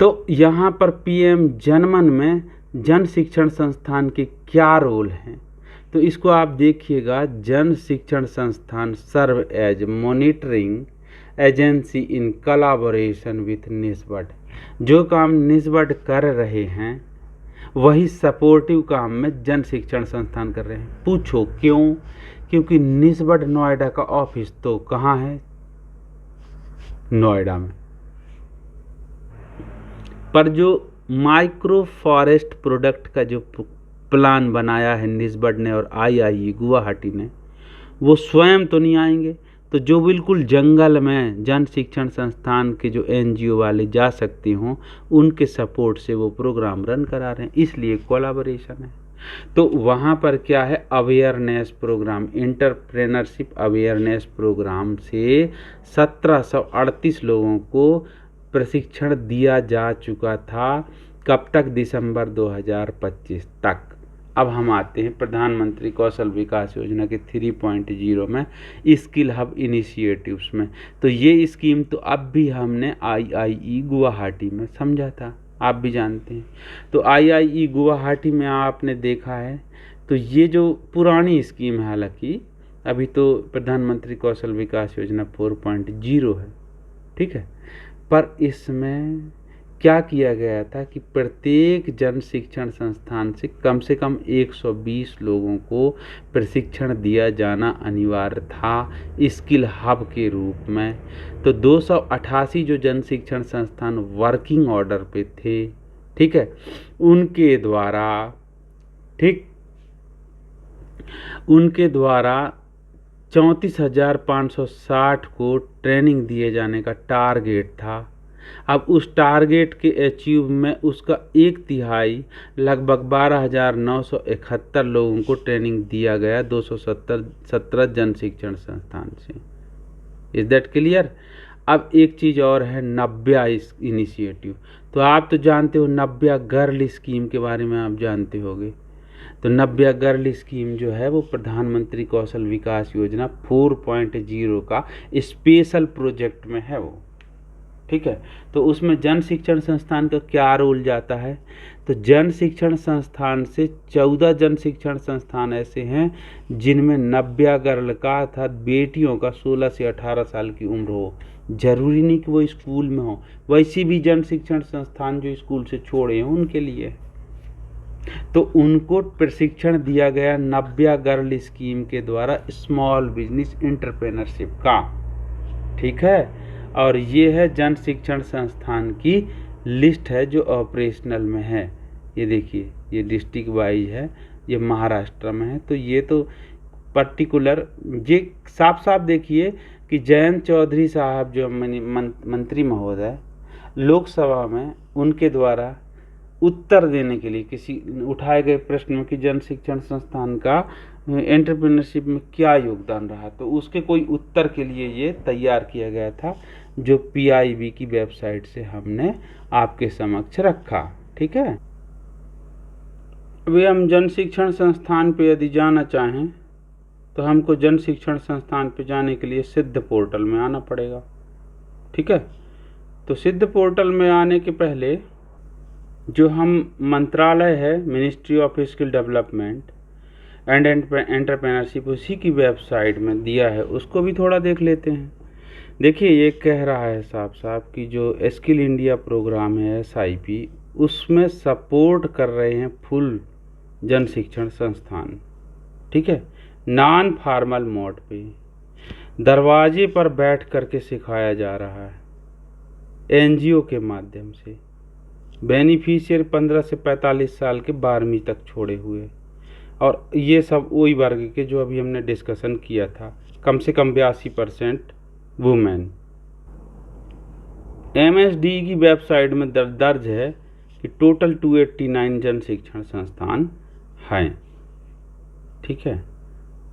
तो यहाँ पर पीएम जनमन में जन शिक्षण संस्थान के क्या रोल हैं, तो इसको आप देखिएगा। Jan Shikshan Sansthan serve as monitoring agency in collaboration with NIESBUD. जो काम निस्बत कर रहे हैं वही सपोर्टिव काम में जन शिक्षण संस्थान कर रहे हैं। पूछो क्यों? क्योंकि निस्बत नोएडा का ऑफिस तो कहाँ है? नोएडा में। पर जो माइक्रो फॉरेस्ट प्रोडक्ट का जो प्लान बनाया है निस्बत ने और IIE गुवाहाटी ने, वो स्वयं तो नहीं आएंगे। तो जो बिल्कुल जंगल में जन शिक्षण संस्थान के जो NGO वाले जा सकते हों, उनके सपोर्ट से वो प्रोग्राम रन करा रहे हैं, इसलिए कोलैबोरेशन है। तो वहाँ पर क्या है, awareness program, entrepreneurship awareness program से 1738 लोगों को प्रशिक्षण दिया जा चुका था। कब तक? दिसंबर 2025 तक। अब हम आते हैं प्रधानमंत्री कौशल विकास योजना के 3.0 में, स्किल हब इनिशिएटिव्स में। तो ये स्कीम तो अब भी हमने IIE गुवाहाटी में समझा था, आप भी जानते हैं। तो IIE गुवाहाटी में आपने देखा है, तो ये जो पुरानी स्कीम है, हालांकि अभी तो प्रधानमंत्री कौशल विकास योजना 4.0 है, ठीक है। पर इसमें क्या किया गया था कि प्रत्येक जन शिक्षण संस्थान से कम 120 लोगों को प्रशिक्षण दिया जाना अनिवार्य था स्किल हब के रूप में। तो 288 जो जन शिक्षण संस्थान वर्किंग ऑर्डर पे थे, ठीक है, उनके द्वारा 34,560 को ट्रेनिंग दिए जाने का टारगेट था। अब उस टारगेट के अचीव में उसका 1/3 लगभग 12,971 लोगों को ट्रेनिंग दिया गया 217 जन शिक्षण संस्थान से। Is that clear? अब एक चीज़ और है, नव्या इनिशिएटिव। तो आप तो जानते हो नव्या गर्ल स्कीम के बारे में, आप जानते होंगे। तो नव्या गर्ल स्कीम जो है वो प्रधानमंत्री कौशल विकास योजना 4.0 का स्पेशल प्रोजेक्ट में है वो, ठीक है। तो उसमें जन शिक्षण संस्थान का क्या रोल जाता है? तो जन शिक्षण संस्थान से 14 जन शिक्षण संस्थान ऐसे हैं जिनमें नव्या गर्ल का अर्थात बेटियों का 16 से 18 साल की उम्र हो। जरूरी नहीं कि वो स्कूल में हो, वैसे भी जन शिक्षण संस्थान जो स्कूल से छोड़े हैं उनके लिए, तो उनको प्रशिक्षण दिया गया नव्या गर्ल स्कीम के द्वारा स्मॉल बिजनेस एंटरप्रेन्योरशिप का, ठीक है। और ये है जन शिक्षण संस्थान की लिस्ट है जो ऑपरेशनल में है। ये देखिए, ये डिस्ट्रिक्ट वाइज है, ये महाराष्ट्र में है। तो ये तो पर्टिकुलर ये साफ साफ देखिए कि जयंत चौधरी साहब जो मंत्री महोदय लोकसभा में, उनके द्वारा उत्तर देने के लिए किसी उठाए गए प्रश्न में कि जन शिक्षण संस्थान का एंटरप्रेन्योरशिप में क्या योगदान रहा, तो उसके कोई उत्तर के लिए ये तैयार किया गया था, जो PIB की वेबसाइट से हमने आपके समक्ष रखा, ठीक है। अभी हम जन शिक्षण संस्थान पे यदि जाना चाहें तो हमको जन शिक्षण संस्थान पे जाने के लिए सिद्ध पोर्टल में आना पड़ेगा, ठीक है। तो सिद्ध पोर्टल में आने के पहले जो हम मंत्रालय है, ministry of skill development and entrepreneurship, उसी की वेबसाइट में दिया है, उसको भी थोड़ा देख लेते हैं। देखिए, ये कह रहा है साफ साफ कि जो स्किल इंडिया प्रोग्राम है SIP, उसमें सपोर्ट कर रहे हैं फुल जन शिक्षण संस्थान, ठीक है। नॉन फॉर्मल मोड पे दरवाजे पर बैठ करके सिखाया जा रहा है NGO के माध्यम से। बेनिफिशियर 15 से 45 साल के 12वीं तक छोड़े हुए, और ये सब वही वर्ग के जो अभी हमने डिस्कशन किया था, कम से कम 82% वुमेन। MSD की वेबसाइट में दर्ज है कि टोटल 289 जन शिक्षण संस्थान हैं, ठीक है।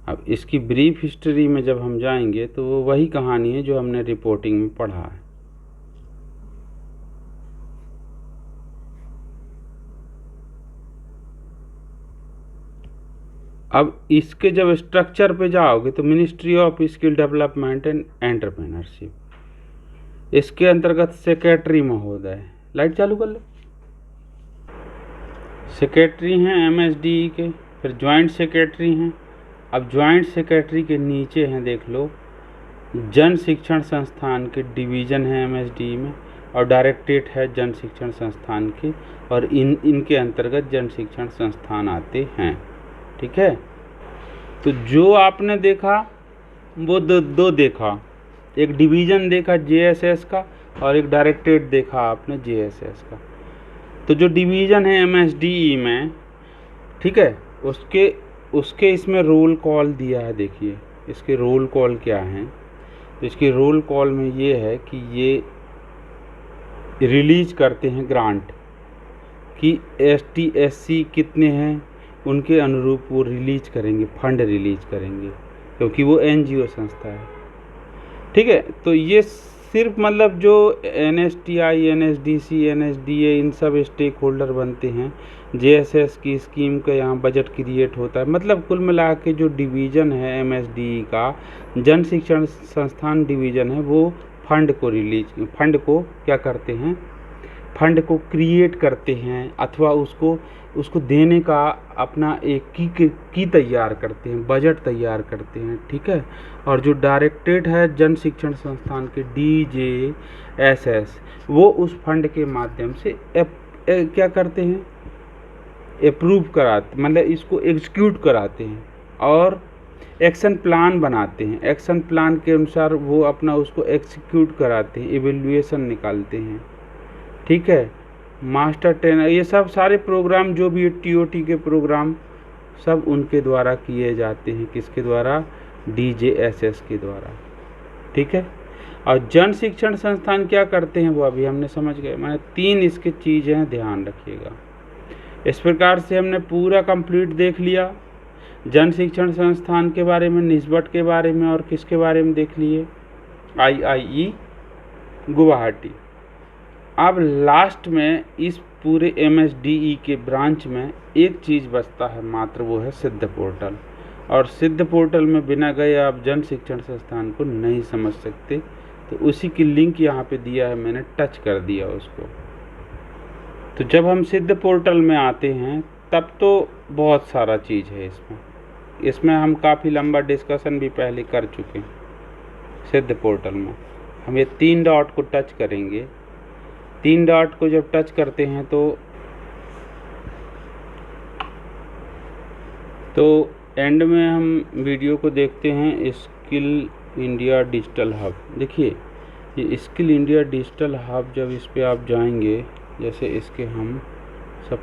अब इसकी ब्रीफ हिस्ट्री में जब हम जाएंगे तो वो वही कहानी है जो हमने रिपोर्टिंग में पढ़ा है। अब इसके जब स्ट्रक्चर पे जाओगे तो ministry of skill development and entrepreneurship, इसके अंतर्गत सेक्रेटरी महोदय लाइट चालू कर लो। सेक्रेटरी हैं MSDE के, फिर जॉइंट सेक्रेटरी हैं। अब जॉइंट सेक्रेटरी के नीचे हैं, देख लो, जन शिक्षण संस्थान के डिवीज़न है MSDE में, और डायरेक्टरेट है जन शिक्षण संस्थान के, और इनके अंतर्गत जन शिक्षण संस्थान आते हैं। ठीक है, तो जो आपने देखा वो दो देखा, एक डिवीज़न देखा JSS का और एक डायरेक्टरेट देखा आपने JSS का। तो जो डिवीज़न है MSDE में, ठीक है, उसके इसमें रोल कॉल दिया है। देखिए इसके रोल कॉल क्या हैं। तो इसके रोल कॉल में ये है कि ये रिलीज करते हैं ग्रांट कि ST SC कितने हैं, उनके अनुरूप वो रिलीज करेंगे, फंड रिलीज करेंगे, क्योंकि वो NGO संस्था है। ठीक है, तो ये सिर्फ मतलब जो NSTI, NSDC, NSDA इन सब स्टेक होल्डर बनते हैं, JSS की स्कीम का यहाँ बजट क्रिएट होता है। मतलब कुल मिला के जो डिवीज़न है MSDE का, जन शिक्षण संस्थान डिवीज़न है, वो फंड को क्या करते हैं, फंड को क्रिएट करते हैं, अथवा उसको देने का अपना एक की तैयार करते हैं, बजट तैयार करते हैं। ठीक है, और जो डायरेक्टरेट है जन शिक्षण संस्थान के DJSS, वो उस फंड के माध्यम से क्या करते हैं, अप्रूव कराते, मतलब इसको एग्जीक्यूट कराते हैं और एक्शन प्लान बनाते हैं। एक्शन प्लान के अनुसार वो अपना उसको एग्जीक्यूट कराते हैं, इवेल्युएशन निकालते हैं। ठीक है, मास्टर ट्रेनर, ये सब सारे प्रोग्राम जो भी TOT के प्रोग्राम सब उनके द्वारा किए जाते हैं। किसके द्वारा? DJSS के द्वारा। ठीक है, और जन शिक्षण संस्थान क्या करते हैं वो अभी हमने समझ गए। मैंने 3 इसकी चीज़ें हैं, ध्यान रखिएगा। इस प्रकार से हमने पूरा कंप्लीट देख लिया जन शिक्षण संस्थान के बारे में, निस्बत के बारे में, और किसके बारे में देख लिए, IIE गुवाहाटी। अब लास्ट में इस पूरे MSDE के ब्रांच में एक चीज़ बचता है मात्र, वो है सिद्ध पोर्टल। और सिद्ध पोर्टल में बिना गए आप जन शिक्षण संस्थान को नहीं समझ सकते। तो उसी की लिंक यहाँ पे दिया है, मैंने टच कर दिया उसको। तो जब हम सिद्ध पोर्टल में आते हैं तब तो बहुत सारा चीज़ है इसमें हम काफ़ी लंबा डिस्कशन भी पहले कर चुके हैं। सिद्ध पोर्टल में हम ये 3 डॉट को टच करेंगे। 3 डॉट को जब टच करते हैं तो एंड में हम वीडियो को देखते हैं स्किल इंडिया डिजिटल हब। देखिए ये स्किल इंडिया डिजिटल हब, जब इस पे आप जाएंगे, जैसे इसके हम सब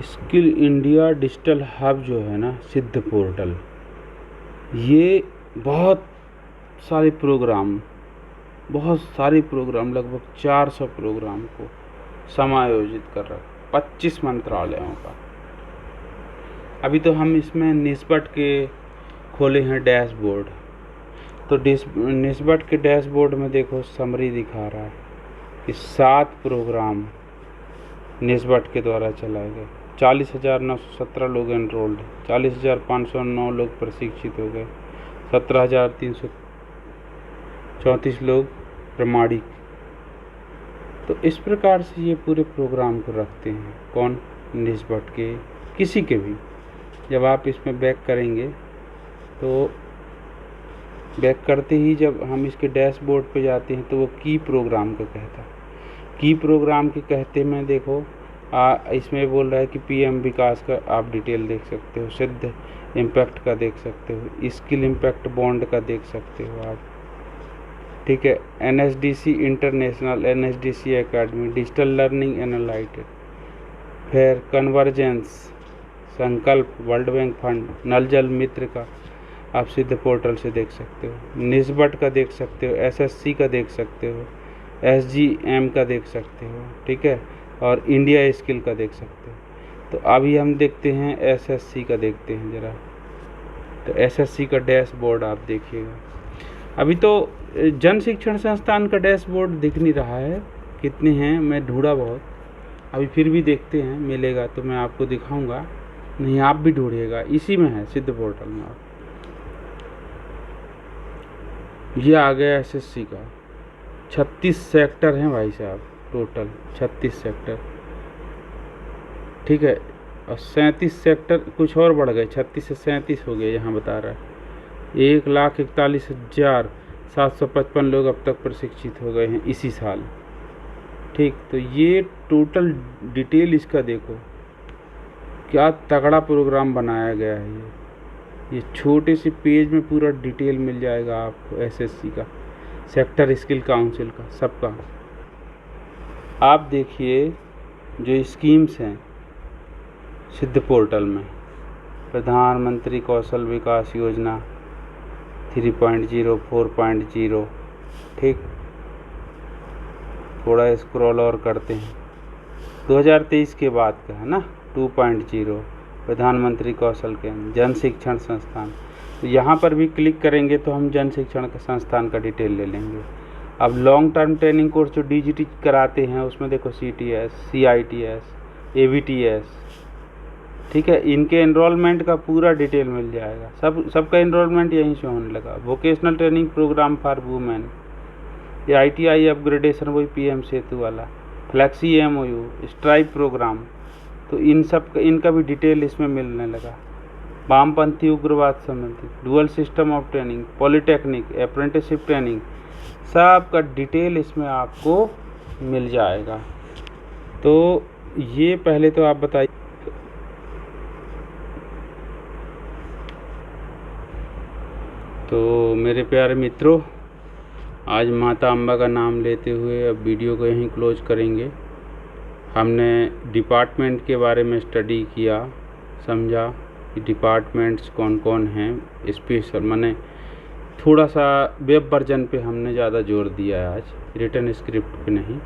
स्किल इंडिया डिजिटल हब जो है ना, सिद्ध पोर्टल, ये बहुत सारे प्रोग्राम लगभग 400 प्रोग्राम को समायोजित कर रहा है, 25 मंत्रालयों का। अभी तो हम इसमें निस्बत के खोले हैं डैशबोर्ड। तो निस्बत के डैशबोर्ड में देखो समरी दिखा रहा है कि 7 प्रोग्राम निस्बत के द्वारा चलाए गए, 40,917 लोग एनरोल्ड, 40,509 लोग प्रशिक्षित हो गए, 17,334 लोग प्रमाणिक। तो इस प्रकार से ये पूरे प्रोग्राम को रखते हैं। कौन? निस्बत के, किसी के भी। जब आप इसमें बैक करेंगे तो बैक करते ही जब हम इसके डैशबोर्ड पे जाते हैं तो वो की प्रोग्राम का कहता है। की प्रोग्राम के कहते में देखो इसमें बोल रहा है कि PM विकास का आप डिटेल देख सकते हो, सिद्ध इम्पैक्ट का देख सकते हो, स्किल इम्पैक्ट बॉन्ड का देख सकते हो आप। ठीक है, NSDC international, NSDC academy, digital learning एनालाइटेड, फिर कन्वर्जेंस, संकल्प, वर्ल्ड बैंक फंड, नल जल मित्र का आप सिद्ध पोर्टल से देख सकते हो, निस्बत का देख सकते हो, SSC का देख सकते हो, SGM का देख सकते हो। ठीक है, और इंडिया स्किल का देख सकते हो। तो अभी हम देखते हैं SSC का, देखते हैं ज़रा। तो SSC का डैशबोर्ड आप देखिएगा। अभी तो जन शिक्षण संस्थान का डैशबोर्ड दिख नहीं रहा है, कितने हैं, मैं ढूंढा बहुत, अभी फिर भी देखते हैं, मिलेगा तो मैं आपको दिखाऊंगा, नहीं आप भी ढूंढिएगा, इसी में है सिद्ध पोर्टल में। आप ये आ गया SSC का, 36 सेक्टर हैं भाई साहब, टोटल 36 सेक्टर, ठीक है। और 37 सेक्टर कुछ और बढ़ गए, 36 से 37 हो गए, यहाँ बता रहा है 1,41,755 लोग अब तक प्रशिक्षित हो गए हैं इसी साल, ठीक। तो ये टोटल डिटेल इसका देखो, क्या तगड़ा प्रोग्राम बनाया गया है। ये छोटे से पेज में पूरा डिटेल मिल जाएगा आपको एसएससी का, सेक्टर स्किल काउंसिल का, सबका। आप देखिए जो स्कीम्स हैं सिद्ध पोर्टल में, प्रधानमंत्री कौशल विकास योजना 3.0, 4.0, ठीक। थोड़ा स्क्रॉल और करते हैं, 2023 के बाद का है ना, 2.0 प्रधानमंत्री कौशल केंद्र जन शिक्षण संस्थान। तो यहाँ पर भी क्लिक करेंगे तो हम जन शिक्षण संस्थान का डिटेल ले लेंगे। अब लॉन्ग टर्म ट्रेनिंग कोर्स जो डीजीटी कराते हैं उसमें देखो CTS, CITS, ABTS, ठीक है। इनके एनरोलमेंट का पूरा डिटेल मिल जाएगा, सबका एनरोलमेंट यहीं से होने लगा। Vocational training program for women, ये ITI अपग्रेडेशन वही PM सेतु वाला, फ्लैक्सी MOU, स्ट्राइप प्रोग्राम, तो इनका भी डिटेल इसमें मिलने लगा। वामपंथी उग्रवाद संबंधी, dual system of training, polytechnic, apprenticeship training, सबका डिटेल इसमें आपको मिल जाएगा। तो ये पहले तो आप बताइए। तो मेरे प्यारे मित्रों, आज माता अम्बा का नाम लेते हुए अब वीडियो को यहीं क्लोज करेंगे। हमने डिपार्टमेंट के बारे में स्टडी किया, समझा कि डिपार्टमेंट्स कौन कौन हैं। स्पेशल माने थोड़ा सा वेब वर्जन पे हमने ज़्यादा जोर दिया है आज, रिटन स्क्रिप्ट पे नहीं।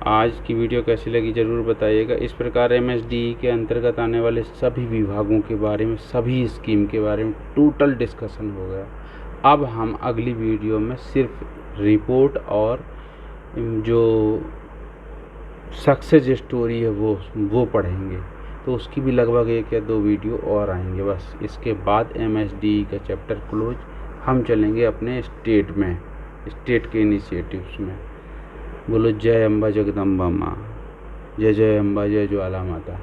आज की वीडियो कैसी लगी ज़रूर बताइएगा। इस प्रकार MSDE के अंतर्गत आने वाले सभी विभागों के बारे में, सभी स्कीम के बारे में टोटल डिस्कशन हो गया। अब हम अगली वीडियो में सिर्फ रिपोर्ट और जो सक्सेस स्टोरी है वो पढ़ेंगे, तो उसकी भी लगभग 1 या 2 वीडियो और आएंगे बस। इसके बाद MSDE का चैप्टर क्लोज, हम चलेंगे अपने स्टेट में, स्टेट के इनिशिएटिव्स में। बोलो जय अम्बा जगदम्बा माँ, जय जय अम्बा, जय ज्वाला माता।